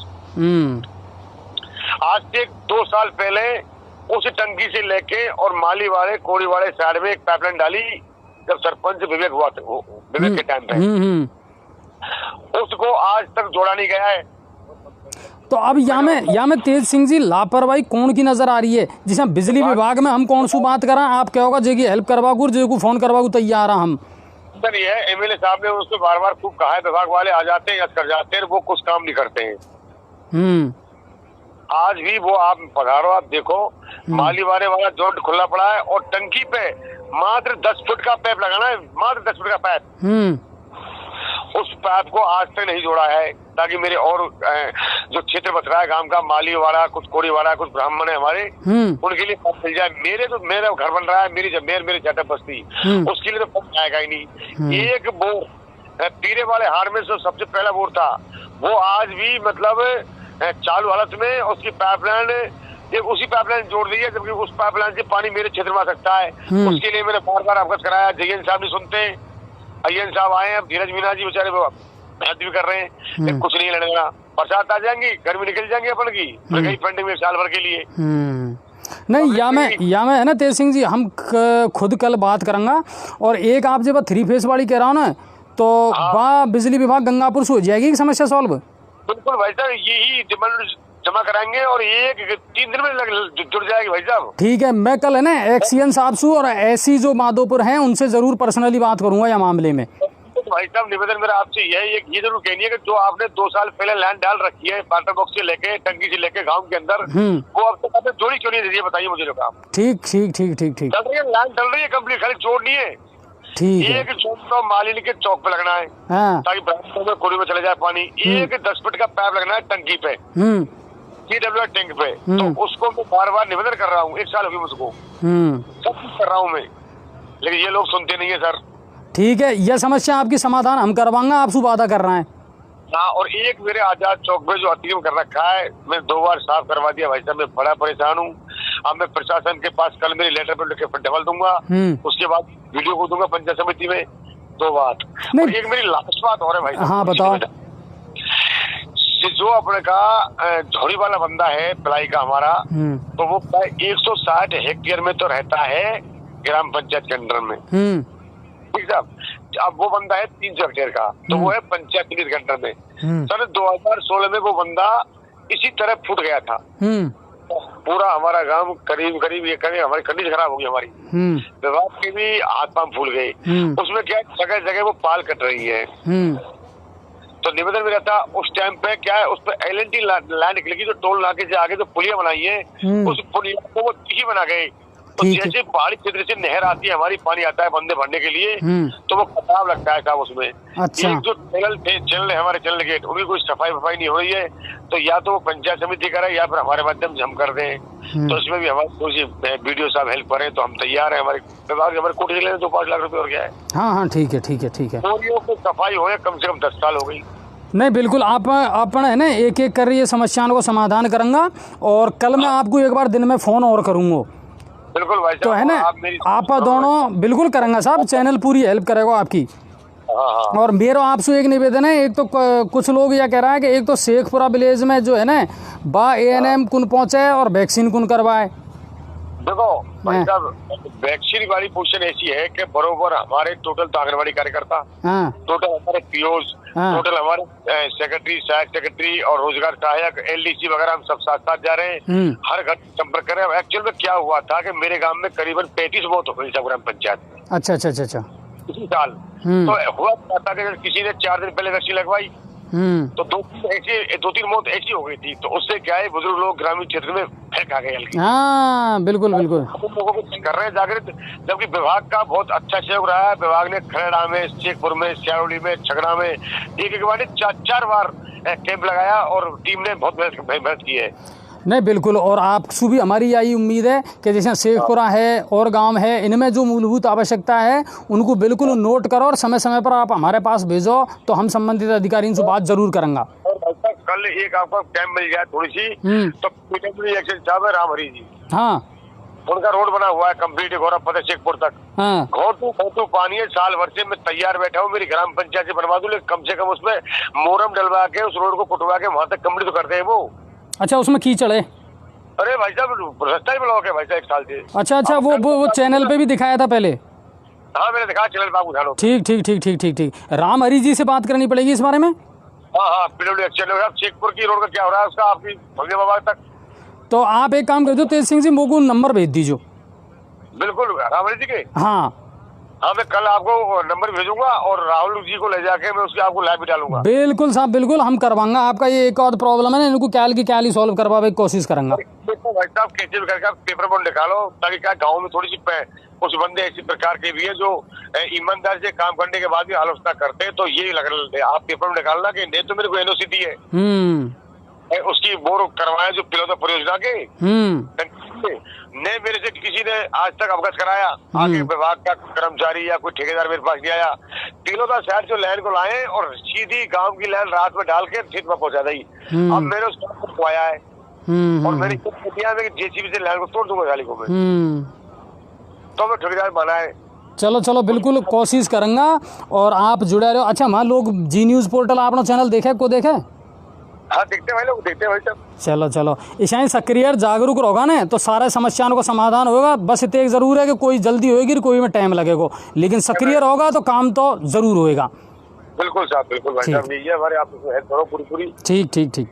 E: आज से 2 साल पहले उस टंकी से लेके और माली वाले कोड़ी वाले साइड में एक पाइपलाइन डाली, जब सरपंच विवेक हुआ था, विवेक के टाइम पे, उसको आज तक जोड़ा नहीं गया है।
A: तो अब यहाँ में तेज सिंह जी लापरवाही कौन की नजर आ रही है? जिसे बिजली विभाग में हम कौन सी बात करा, आप क्या होगा जेगी हेल्प करवागू, जेको फोन करवागू तैयार हम।
E: सर ये एमएलए साहब ने उसको बार बार खूब कहा है, विभाग वाले आ जाते हैं, कर जाते हैं, वो कुछ काम नहीं करते हैं। आज भी वो आप पधारो, आप देखो माली वाले वाला जोड़ खुला पड़ा है और टंकी पे मात्र 10 फुट का पाइप लगाना है, मात्र 10 फुट का पाइप। उस पाइप को आज तक नहीं जोड़ा है, ताकि मेरे और जो क्षेत्र बच रहा है गांव का, माली वाला, कुछ कोड़ी वाला, कुछ ब्राह्मण है हमारे, उनके लिए पम्प मिल जाए। मेरा घर बन रहा है, मेरी चाटा बस्ती, उसके लिए तो पम्प आएगा ही नहीं। एक बोर पीरे वाले हार में सबसे पहला बोर था, वो आज भी मतलब चालू हालत में उसकी पाइपलाइन उसी पाइपलाइन जोड़ दी है, जबकि उस पाइपलाइन से पानी मेरे क्षेत्र में आ सकता है। उसके लिए मैंने बार बार अवगत कराया, जयन साहब नहीं सुनते। अय्यन साहब आए हैं, धीरज मीना जी बेचारे मेहनत भी कर रहे हैं, कुछ नहीं लड़ेगा, बरसात आ जाएंगी, गर्मी निकल जाएंगी अपन की, गई फंडिंग में साल भर के लिए।
A: नहीं या में है ना तेज सिंह जी, हम खुद कल बात करेंगे। और एक आप जब 3 फेस वाली कह रहा हूँ ना, तो बिजली विभाग गंगापुर से हो जाएगी समस्या सॉल्व।
E: बिल्कुल भाई साहब, यही डिमांड जमा कराएंगे और 3 दिन में जुड़ जाएगी भाई साहब। ठीक है, मैं कल है ना एक्सीएन साहब से और ऐसी जो माधोपुर हैं उनसे जरूर पर्सनली बात करूंगा या मामले में। भाई साहब निवेदन मेरा आपसे ये जरूर कहनी है कि जो आपने 2 साल पहले लैंड डाल रखी है वाटर बॉक्स से लेके टंकी से लेके गांव के अंदर, वो अब तक आपने जोड़ी क्यों नहीं दे रही है, बताइए मुझे लोग आप। ठीक चल रही है, लैंड चल रही है कंप्लीट, खाली जोड़ नहीं है। ठीक है, एक जोड़ मालिनी के चौक पे लगना है, ताकि ब्राह्मणों में कोड़ी में चले जाए पानी। एक 10 फुट का पाइप लगना है टंकी पे, CWR टैंक पे। तो उसको मैं बार बार निवेदन कर रहा हूँ, 1 साल हो गई मुझको, सब कुछ कर रहा हूँ मैं, लेकिन ये लोग सुनते नहीं है सर। ठीक है, यह समस्या आपकी समाधान हम करवाएंगे, आपसे वादा कर रहे हैं। हाँ, और एक मेरे आजाद चौक में जो अतिक्रमण कर रखा है, मैं 2 बार साफ करवा दिया भाई साहब, मैं बड़ा परेशान हूँ। अब मैं प्रशासन के पास कल मेरी लेटर पर लिख के डबल दूंगा, उसके बाद वीडियो को दूंगा पंचायत समिति में। 2 बात, और एक मेरी लास्ट बात और है भाई साहब। हाँ बताओ। जो अपने का झोड़ी वाला बंदा है पिलाई का हमारा, तो वो 160 हेक्टेयर में तो रहता है ग्राम पंचायत के अंडर में, ठीक है। अब वो बंदा है 300 हेक्टेयर का, तो वो है पंचायत के अंडर में। सन 2016 में वो बंदा इसी तरह फूट गया था, पूरा हमारा गांव करीब ये करीब हमारी कंडीशन खराब हो गई हमारी, विभाग के भी हाथ पांव फूल गए। उसमें क्या जगह जगह वो पाल कट रही है। तो निवेदन में रहता उस टाइम पे क्या है, उस पर LNT लाइन निकलेगी, जो टोल नाके से आगे जो पुलिया बनाई है, उस पुलिया को वो तीखी बना गए। तो जैसे पहाड़ी क्षेत्र से नहर आती है, हमारी पानी आता है बंदे भरने के लिए, तो वो खराब लगता है साहब उसमें। अच्छा। एक जो चैनल है हमारे चैनल गेट, उनकी कोई सफाई नहीं हो रही है, तो या तो पंचायत समिति करे या फिर हमारे माध्यम से हम कर दें। तो इसमें भी हमारे थोड़ी वीडियो साहब हेल्प करें तो हम तैयार है। हमारे कोटी ले 2-5 लाख रुपए और क्या है। हाँ ठीक है। सफाई हो कम से कम 10 साल हो गई। नहीं बिल्कुल, आप है ना एक एक कर रही है समस्याओं को समाधान करूंगा, और कल मैं आपको एक बार दिन में फोन और करूंगा। बिल्कुल भाई साहब, तो है ना आप दोनों बिल्कुल करेंगे साहब, चैनल पूरी हेल्प करेगा आपकी। और मेरा आपसे एक निवेदन है, एक तो कुछ लोग यह कह रहा है कि एक तो शेखपुरा विलेज में जो है ना ANM कुन पहुंचे और वैक्सीन कुन करवाए। देखो भाई साहब, वैक्सीन वाली पोजीशन ऐसी है कि बरोबर हमारे टोटल आंगनबाड़ी कार्यकर्ता, टोटल हमारे POs, टोटल हमारे सेक्रेटरी, सहायक सेक्रेटरी और रोजगार सहायक, LDC वगैरह, हम सब साथ जा रहे हैं, हर घर संपर्क कर रहे हैं। एक्चुअल में क्या हुआ था कि मेरे गांव में करीबन 35 मौत हो गई ग्राम पंचायत में। अच्छा इसी साल। तो हुआ था कि किसी ने 4 दिन पहले वैक्सीन लगवाई, तो 2-3 मौत ऐसी हो गई थी। तो उससे क्या है, बुजुर्ग लोग ग्रामीण क्षेत्र में फेंक आ गए हल्की। हाँ बिल्कुल। हम लोगों को कर रहे हैं जागृत, जबकि विभाग का बहुत अच्छा सहयोग रहा है। विभाग ने खरड़ा में, शेखपुर में, सियारोली में, छगड़ा में एक बार 4 बार कैंप लगाया और टीम ने बहुत मेहनत की है।
A: नहीं बिल्कुल, और आपसे भी हमारी यही उम्मीद है कि जैसे शेखपुरा है और गांव है, इनमें जो मूलभूत आवश्यकता है उनको बिल्कुल नोट करो और समय समय पर आप हमारे पास भेजो, तो हम संबंधित अधिकारियों से बात जरूर करेंगे।
E: और कल एक आपका कैंप मिल जाए थोड़ी सी, तो एक्शन साहब है राम हरी जी,
A: हाँ
E: उनका रोड बना हुआ है कंप्लीट गोरखपुर शेखपुर तक,
A: हाँ
E: घोटू पानी है, साल भर से मैं तैयार बैठा हूँ, मेरी ग्राम पंचायत से बनवा दूं, लेकिन कम से कम उसमें मोरम डलवा के उस रोड को कुटवा के वहां तक कंप्लीट तो करते हैं वो।
A: अच्छा, उसमें कीचड़ है?
E: अरे भाई साहब रास्ता ही ब्लॉक है भाई साहब 1 साल से।
A: अच्छा, वो चैनल पे भी दिखाया था पहले?
E: हाँ मैंने दिखाया चैनल पर, उठा लो।
A: ठीक। राम हरी जी से बात करनी पड़ेगी इस बारे में।
E: हाँ PWD एक्शन शेखपुर की रोड का क्या हो रहा है उसका, आपकी भगने बाबा तक।
A: तो आप एक काम कर दो तेज सिंह जी, मुझको नंबर भेज दीजिए।
E: बिल्कुल राम हरी जी के,
A: हाँ
E: मैं कल आपको नंबर भेजूंगा और राहुल जी को ले जाके मैं उसकी आपको लाइव भी डालूंगा।
A: बिल्कुल साहब, बिल्कुल हम करवाएंगे। आपका ये एक और प्रॉब्लम है ना, इनको क्या ही सॉल्व करवाने की कोशिश करेंगे।
E: देखो भाई साहब कैसे भी करके पेपर बोर्ड निकालो, ताकि क्या गाँव में थोड़ी सी कुछ बंदे ऐसी प्रकार के भी है जो ईमानदारी से काम करने के बाद भी आलोचना करते हैं, तो ये लग आप पेपर में निकालना कि नहीं तो मेरे को एनओसी दी है उसकी बोर करवाया जो पिलौदा परियोजना के, ने मेरे से किसी ने आज तक अवगत कराया, आगे विभाग का कर्मचारी या कोई ठेकेदार मेरे पास नहीं आया। तिलोदा शहर जो लाइन को लाए और सीधी गांव की लाइन रात में डाल के खेत में पहुंचा दी। अब मैंने उसको आया है और मैंने जेसीबी से लाइन को तोड़ दूंगा गाली को मैं, तो मैं ठेकेदार बना है।
A: चलो बिल्कुल कोशिश करूंगा और आप जुड़े रहो। अच्छा, हाँ लोग जी न्यूज़ पोर्टल अपना चैनल देखे?
E: हाँ देखते भाई लोग, देखते भाई साहब।
A: चलो इसे सक्रिय जागरूक रहोगा ना तो सारे समस्याओं का समाधान होगा। बस इतना जरूर है कि कोई जल्दी होगी, कोई में टाइम लगेगा, लेकिन सक्रिय रहोगा तो काम तो जरूर होएगा।
E: बिल्कुल साहब, बिल्कुल भाई साहब, ये हमारे आप हेल्प करो पूरी।
A: ठीक।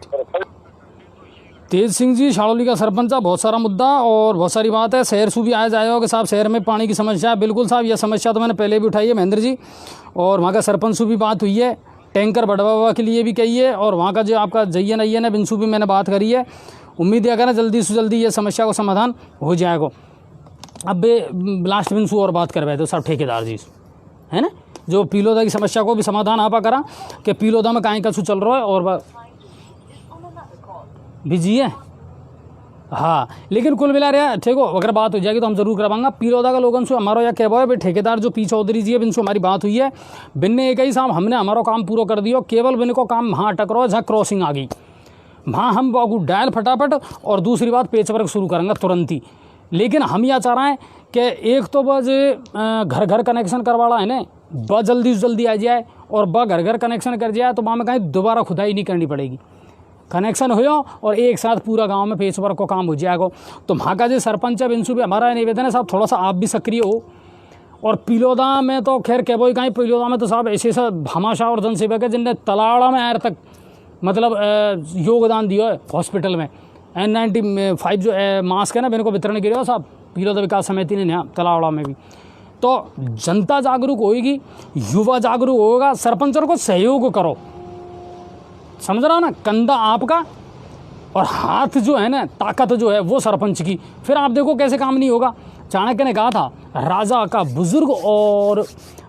A: तेज सिंह जी शाड़ोली का सरपंच साहब, बहुत सारा मुद्दा और बहुत सारी बात है। शहर से भी आया जाएगा कि साहब शहर में पानी की समस्या है। बिल्कुल साहब, यह समस्या तो मैंने पहले भी उठाई है महेंद्र जी, और वहाँ का सरपंच से भी बात हुई है, टैंकर बढ़ावा के लिए भी कही है, और वहाँ का जो आपका जयन अय्यन है बिनसू भी मैंने बात करी है। उम्मीद है अगर जल्दी से जल्दी ये समस्या को समाधान हो जाएगा। अब लास्ट बिनसू और बात करवाए तो सब ठेकेदार जी है ना, जो पीलोदा की समस्या को भी समाधान आपा करा कि पीलोदा में कहीं कछु चल रहा है और बिजी है। हाँ, लेकिन कुल मिला रहा ठीक हो, अगर बात हो जाएगी तो हम जरूर करवाएंगे। पीलोदा का लोगों से हमारा यह कहवा है भाई, ठेकेदार जो पी चौधरी जी है बिन से हमारी बात हुई है, बिन ने एक ही साहब हमने हमारा काम पूरा कर दिया, केवल बिन को काम वहाँ अटक रहा है जहाँ क्रॉसिंग आ गई, वहाँ हम बाबू डायल फटाफट, और दूसरी बात पेच वर्क शुरू करेंगे तुरंत ही। लेकिन हम यह चाह रहे हैं कि एक तो बस घर घर कनेक्शन करवाना है ना, बस जल्दी से जल्दी आ जाए, और बस घर घर कनेक्शन कर जाए तो वहाँ में कहीं दोबारा खुदाई नहीं करनी पड़ेगी, कनेक्शन हो और एक साथ पूरा गांव में पेच वर्क को काम हो जाएगा। तो वहाँ का जो सरपंच है बिनसू भी हमारा निवेदन है साहब, थोड़ा सा आप भी सक्रिय हो। और पीलोदा में तो खैर क्या बोई कहीं, पीलोदा में तो साहब ऐसे सब भामाशाह और जनसेवक है जिनने तलाड़ा में आयर तक मतलब योगदान दिया है हॉस्पिटल में। N95 जो मास्क है ना इनको वितरण किया साहब पीलोदा विकास समिति ने यहाँ तलाड़ा में भी। तो जनता जागरूक होगी, युवा जागरूक होगा, सरपंचों को सहयोग करो, समझ रहा हो ना, कंधा आपका और हाथ जो है ना, ताकत जो है वो सरपंच की। फिर आप देखो कैसे काम नहीं होगा। चाणक्य ने कहा था राजा का बुजुर्ग और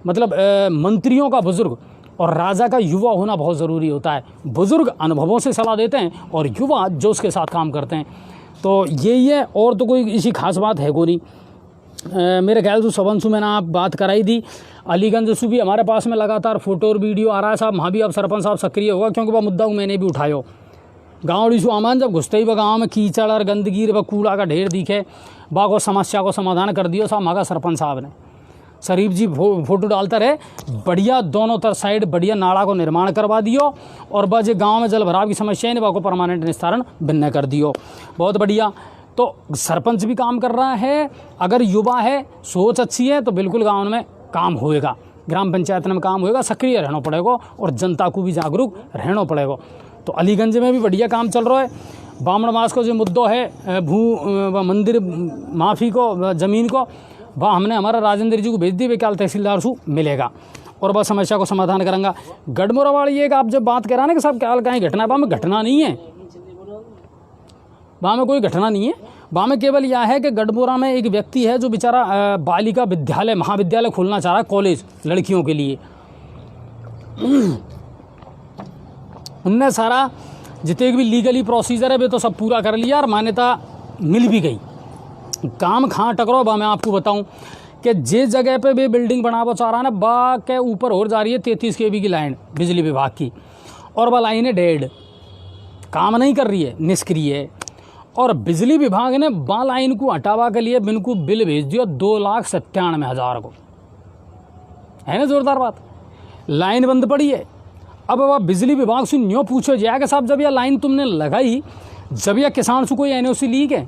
A: मतलब मंत्रियों का बुजुर्ग और राजा का युवा होना बहुत ज़रूरी होता है। बुजुर्ग अनुभवों से सलाह देते हैं और युवा जो उसके साथ काम करते हैं। तो यही है, और तो कोई इसी खास बात है को नहीं। मेरे ख्याल से सबंसु मैंने आप बात कराई थी। अलीगंज से भी हमारे पास में लगातार फोटो और वीडियो आ रहा है साहब, वहाँ भी अब सरपंच साहब सक्रिय होगा, क्योंकि वह मुद्दा मैंने भी उठाया। गाँव डिशु आमान जब घुसते ही वह गाँव में कीचड़ और गंदगी व कूड़ा का ढेर दिखे, बाको समस्या को समाधान कर दियो साहब मगा सरपंच साहब ने। शरीफ जी फोटो डालता रहे, बढ़िया दोनों तरफ साइड बढ़िया नाला को निर्माण करवा दियो, और बस गाँव में जल भराव की समस्या है बाको परमानेंट निस्तारण भिन्न कर दियो, बहुत बढ़िया। तो सरपंच भी काम कर रहा है, अगर युवा है, सोच अच्छी है, तो बिल्कुल गाँव में काम होएगा, ग्राम पंचायत में काम होएगा। सक्रिय रहना पड़ेगा और जनता को भी जागरूक रहना पड़ेगा। तो अलीगंज में भी बढ़िया काम चल रहा है। बामण मास को जो मुद्दों है भू मंदिर माफ़ी को ज़मीन को, वह हमने हमारा राजेंद्र जी को भेज दी, बेकाल तहसीलदार से मिलेगा और बस समस्या को समाधान करेंगे। गढ़मुरा वाली एक आप जब बात करा ना कि साहब क्या कहीं घटना, वहाँ में घटना नहीं है, वहाँ में कोई घटना नहीं है। वहाँ में केवल यह है कि गढ़मुरा में एक व्यक्ति है जो बेचारा बालिका विद्यालय महाविद्यालय खोलना चाह रहा है, कॉलेज लड़कियों के लिए। उनने सारा जितने भी लीगली प्रोसीजर है वे तो सब पूरा कर लिया और मान्यता मिल भी गई। काम कहाँ टकरो बा मैं आपको बताऊं कि जिस जगह पे भी बिल्डिंग बनावो चाह रहा है ना, बा के ऊपर और जा रही है 33 kV की लाइन बिजली विभाग की, और वह लाइन है डेड, काम नहीं कर रही है, निष्क्रिय है। और बिजली विभाग ने बा लाइन को हटावा के लिए बिनको बिल भेज दिया 2,97,000 को, है ना जोरदार बात। लाइन बंद पड़ी है। अब वह बिजली विभाग से न्यों पूछो जाए कि साहब जब यह लाइन तुमने लगाई, जब यह किसान से कोई NOC ली के,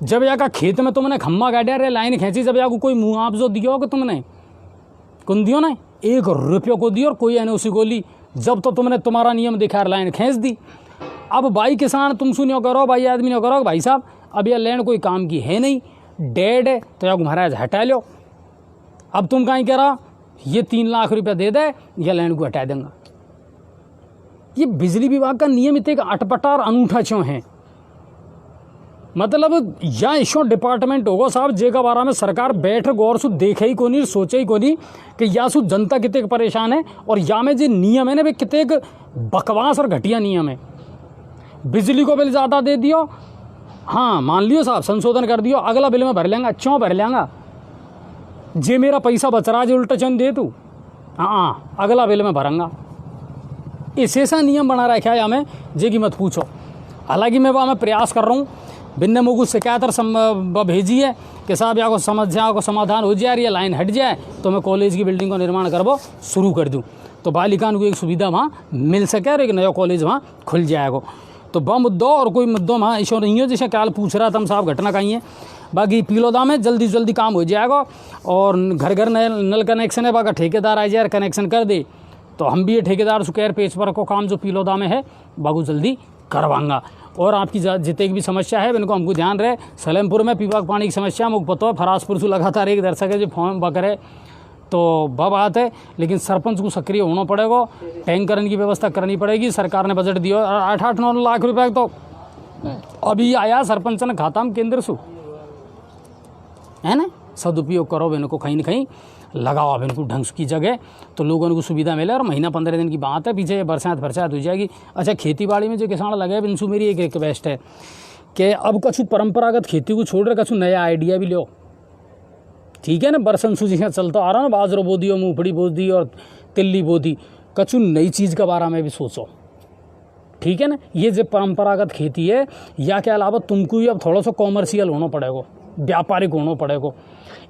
A: जब यह का खेत में तुमने खम्मा गाड़ा रे लाइन खींची, जब यह को कोई मुआवजा दिया हो कि तुमने कौन दियो ना, 1 रुपये को दी और कोई NOC को ली, जब तो तुमने तुम्हारा नियम दिखा लाइन खींच दी। अब भाई किसान तुम सुनियो करो, भाई आदमी नो करो भाई साहब अब यह लैंड कोई काम की है नहीं, डेड है, तो यह महाराज हटा लो। अब तुम कहीं कह रहा ये 3 लाख रुपया दे दे, यह लैंड को हटा देंगे। ये बिजली विभाग का नियम इतने अटपटा और अनूठा क्यों है? मतलब या इसो डिपार्टमेंट होगा साहब जेका बारा में सरकार बैठ गौर से देखे ही को नहीं, सोचे ही को नहीं कि या सु जनता कितने परेशान है, और या में जो नियम है ना वे कितने बकवास और घटिया नियम है। बिजली को बिल ज़्यादा दे दियो, हाँ मान लियो साहब संशोधन कर दियो, अगला बिल में भर लेंगे, क्यों भर लेंगा, जे मेरा पैसा बच रहा है जो उल्टा चंद दे तू, हाँ अगला बिल में भरूंगा। ऐसा नियम बना रखा है हमें जे की मत पूछो। हालांकि मैं वह प्रयास कर रहा हूँ, बिन्ने मुझको शिकायत और भेजी है कि साहब या को समस्या को समाधान हो जाए, ये लाइन हट जाए तो मैं कॉलेज की बिल्डिंग को निर्माण करवो शुरू कर दूँ, तो बालिकाओं को एक सुविधा वहाँ मिल सके और एक नया कॉलेज वहाँ खुल जाएगा। तो वह मुद्दों और कोई मुद्दों वहाँ ऐसा नहीं हो जैसे क्या पूछ रहा था हम साहब घटना कहीं है। बाकी पीलोदा में जल्दी से जल्दी काम हो जाएगा, और घर घर नल कनेक्शन है, बाका ठेकेदार आ जाए कनेक्शन कर दे, तो हम भी ये ठेकेदार सुकैर पेच पर को काम जो पीलोदा में है बागू जल्दी करवाऊंगा। और आपकी जितने की भी समस्या है इनको हमको ध्यान रहे। सलेमपुर में पीवा पानी की समस्या मुझको पता है, फरासपुर से लगातार एक दर्शक है जो फॉर्म बकरे तो वह बात है, लेकिन सरपंच को सक्रिय होना पड़ेगा, टैंकर की व्यवस्था करनी पड़ेगी। सरकार ने बजट दिया 8-9 लाख रुपए तो अभी आया सरपंच ने खाता में केंद्र से, है ना। सदुपयोग करो इनको, कहीं ना कहीं लगाओ अब इनको ढंग की जगह, तो लोगों को सुविधा मिले। और महीना 15 दिन की बात है, पीछे बरसात हो जाएगी। अच्छा, खेती बाड़ी में जो किसान लगे इनसे मेरी एक रिक्वेस्ट है कि अब कछु परंपरागत खेती को छोड़ कर कछु नया आइडिया भी लो, ठीक है ना। बरसन सूजी चलता आ रहा ना, बाजरो बो दी और मूंगफली बो दी और तिल्ली बो दी, कछु नई चीज़ के बारे में भी सोचो, ठीक है ना। ये जो परंपरागत खेती है या के अलावा तुमको ही अब थोड़ा सा कॉमर्शियल होना पड़ेगा, व्यापारिक होना पड़ेगा।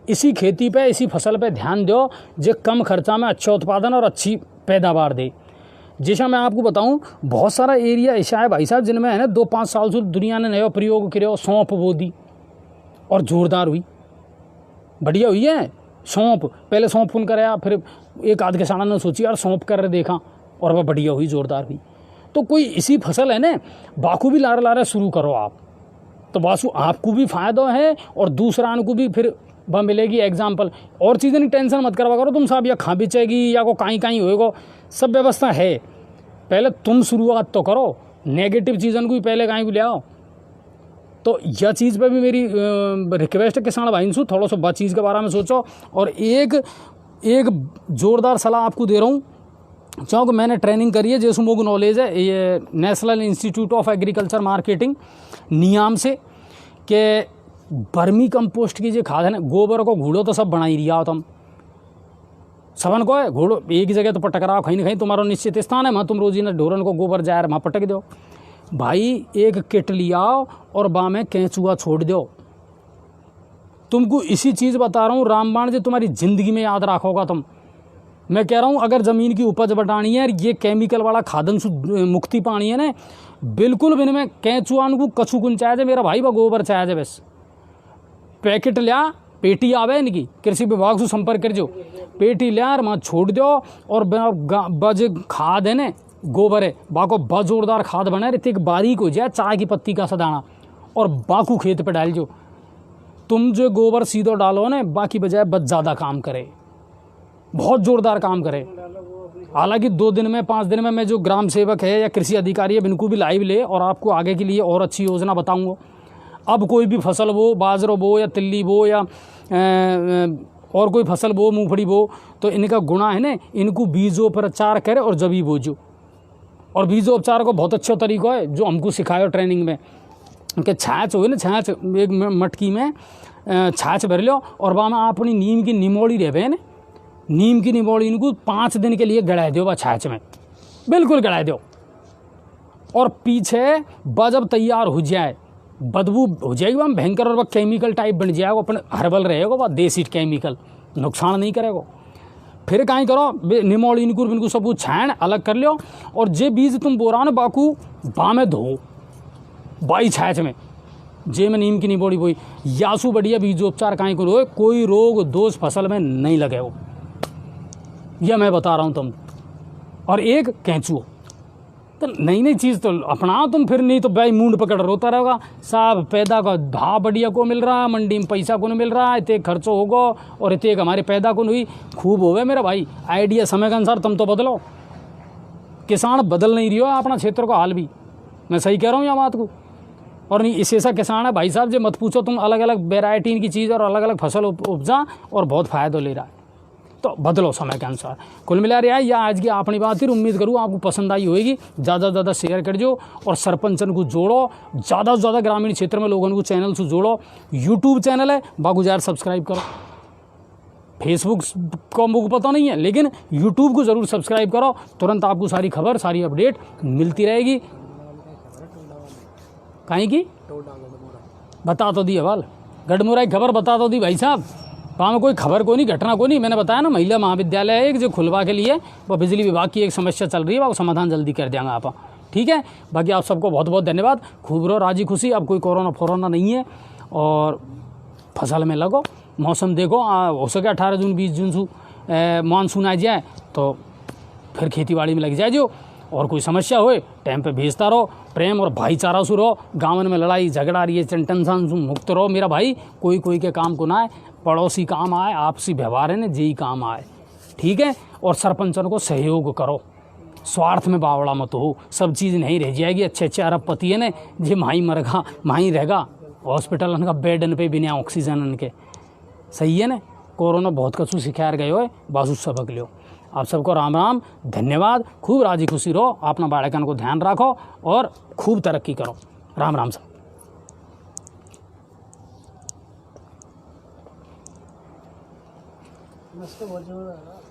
A: इसी खेती पे, इसी फसल पे ध्यान दो जो कम खर्चा में अच्छा उत्पादन और अच्छी पैदावार दे। जैसा मैं आपको बताऊं, बहुत सारा एरिया ऐसा है भाई साहब जिनमें है ना 2-5 साल से दुनिया ने नया प्रयोग किया, सौंफ बो दी और जोरदार हुई, बढ़िया हुई है सौंफ। पहले सौंफ फून कराया, फिर एक आध किसान ने सोची यार सौंफ कर रहे देखा, और वह बढ़िया हुई, जोरदार हुई। तो कोई इसी फसल है ना, बाकू भी लारा शुरू करो आप, तो बासु आपको भी फ़ायदा है और दूसरा को भी फिर वह मिलेगी एग्जाम्पल। और चीज़ें नहीं टेंशन मत करवा करो तुम साहब, या खा बेचेगी या को कहीं होएगा, सब व्यवस्था है। पहले तुम शुरुआत तो करो, नेगेटिव चीज़ों को भी पहले कहीं को ले आओ। तो यह चीज़ पे भी मेरी रिक्वेस्ट है किसान भाई से, थोड़ा सा बात चीज़ के बारे में सोचो। और एक ज़ोरदार सलाह आपको दे रहा हूँ, क्योंकि मैंने ट्रेनिंग करी है, जैसे मुझे नॉलेज है, ये National Institute of Agriculture Marketing NIAM से, कि बर्मी कंपोस्ट की जो खाद है ना, गोबर को घूड़ो तो सब बना ही रिया हो तुम सबन को है। घोड़ो एक जगह तो पटक रहा, कहीं ना कहीं तुम्हारा निश्चित स्थान है, वहाँ तुम रोजीना ढोरन को गोबर जाए वहाँ पटक दो भाई। एक किट लियाओ और बा में केंचुआ छोड़ दो। तुमको इसी चीज़ बता रहा हूँ, रामबाण जी तुम्हारी ज़िंदगी में याद रखोगा तुम। मैं कह रहा हूँ अगर ज़मीन की उपज बढ़ानी है, ये केमिकल वाला खादन से मुक्ति पानी है ना, बिल्कुल बिन में केंचुआन को कछु कुन चाहे मेरा भाई, वह गोबर चाहे बस। पैकेट लिया, पेटी आवे इनकी, कृषि विभाग से संपर्क कर जो, पेटी लिया और वहाँ छोड़ दो, और बज खाद है ना, गोबर है, बाको बहुत जोरदार खाद बने, इतनी बारीक हो जाए चाय की पत्ती का सदाना, और बाकू खेत पे डाल जो। तुम जो गोबर सीधो डालो ना, बाकी बजाय बहुत ज़्यादा काम करे, बहुत जोरदार काम करे। हालांकि 2 दिन में 5 दिन में मैं जो ग्राम सेवक है या कृषि अधिकारी है इनको भी लाइव ले, और आपको आगे के लिए और अच्छी योजना बताऊंगा। अब कोई भी फसल बो, बाजरो बो या तिल्ली बो या और कोई फसल बो, मूंगफली बो, तो इनका गुणा है ना, इनको बीजों पर प्रचार करे और जभी बोझो, और बीजोपचार को बहुत अच्छा तरीका है जो हमको सिखाया ट्रेनिंग में कि छाछ हो ना, छाछ एक मटकी में छाछ भर लो और वहाँ में अपनी नीम की निमोड़ी रहे ना, नीम की निमोड़ी इनको 5 दिन के लिए गड़ा दो वह छाछ में, बिल्कुल गड़ा दो। और पीछे वह जब तैयार हो जाए, बदबू हो जाएगी वह भयंकर और वह केमिकल टाइप बन जाएगा, अपन हर्बल रहेगा वह देसी केमिकल, नुकसान नहीं करेगा। फिर कहीं करो निमोड़ी इनको सब कुछ छाण अलग कर लो और जे बीज तुम बोरा ना बाकू बा में धो बाई छाछ में, जे में नीम की निबोड़ी बोई यासू बढ़िया बीजोपचार कहीं करो, कोई रोग दोष फसल में नहीं लगेगा, यह मैं बता रहा हूँ तुम। और एक कैंचुओ तो नई नई चीज़ तो अपनाओ तुम, फिर नहीं तो भाई मूंड पकड़ रोता रहेगा साहब, पैदा का भाव बढ़िया को मिल रहा है, मंडी में पैसा को नहीं मिल रहा है, इतने खर्चो होगा और इतने हमारे पैदा को नहीं खूब होवे मेरा भाई। आइडिया समय के अनुसार तुम तो बदलो, किसान बदल नहीं रही हो अपना क्षेत्र को हाल भी, मैं सही कह रहा हूँ या बात को। और नहीं इस ऐसा किसान है भाई साहब जो मत पूछो तुम, अलग अलग वेराइटी की चीज़ और अलग अलग फसल उपजा और बहुत फ़ायदा ले रहा है, तो बदलो समय के अनुसार। कुल मिला रहा है या आज की अपनी बात फिर उम्मीद करूँ आपको पसंद आई होगी, ज़्यादा से ज़्यादा शेयर कर दो और सरपंचन को जोड़ो, ज़्यादा से ज़्यादा ग्रामीण क्षेत्र में लोगों को चैनल से जोड़ो। यूट्यूब चैनल है बागुजार सब्सक्राइब करो, फेसबुक को मुझको पता नहीं है लेकिन यूट्यूब को ज़रूर सब्सक्राइब करो, तुरंत आपको सारी खबर सारी अपडेट मिलती रहेगी। कहीं की बता तो दी हवाल गढ़मुरा की खबर बता तो दी भाई साहब, वहाँ में कोई खबर को नहीं, घटना को नहीं। मैंने बताया ना महिला महाविद्यालय है एक जो खुलवा के लिए, वह बिजली विभाग की एक समस्या चल रही है, वो समाधान जल्दी कर देंगे आप, ठीक है। बाकी आप सबको बहुत बहुत धन्यवाद, खूब रहो राजी खुशी। अब कोई कोरोना फोरोना नहीं है और फसल में लगो, मौसम देखो, हो सके 18 जून 20 जून से मानसून आ जाए तो फिर खेती बाड़ी में लग जाए जो। और कोई समस्या होए टाइम पे भेजता रहो, प्रेम और भाईचारा से रहो, गाँव में लड़ाई झगड़ा रही है टेंशन से मुक्त रहो मेरा भाई। कोई के काम को ना आए, पड़ोसी काम आए, आपसी व्यवहार है ना जेई काम आए, ठीक है। और सरपंचन को सहयोग करो, स्वार्थ में बावड़ा मत हो, सब चीज़ नहीं रह जाएगी। अच्छे अरबपति है ना जे माही मरगा माही रहेगा हॉस्पिटल उनका बेडन पे बिना ऑक्सीजन उनके, सही है ना। कोरोना बहुत कछु सिखार गए हो बासु सबक लियो। आप सबको राम राम, धन्यवाद, खूब राजी खुशी रहो, अपना बाड़कन को ध्यान रखो और खूब तरक्की करो। राम राम सब।
B: मस्त बहुत जोर है।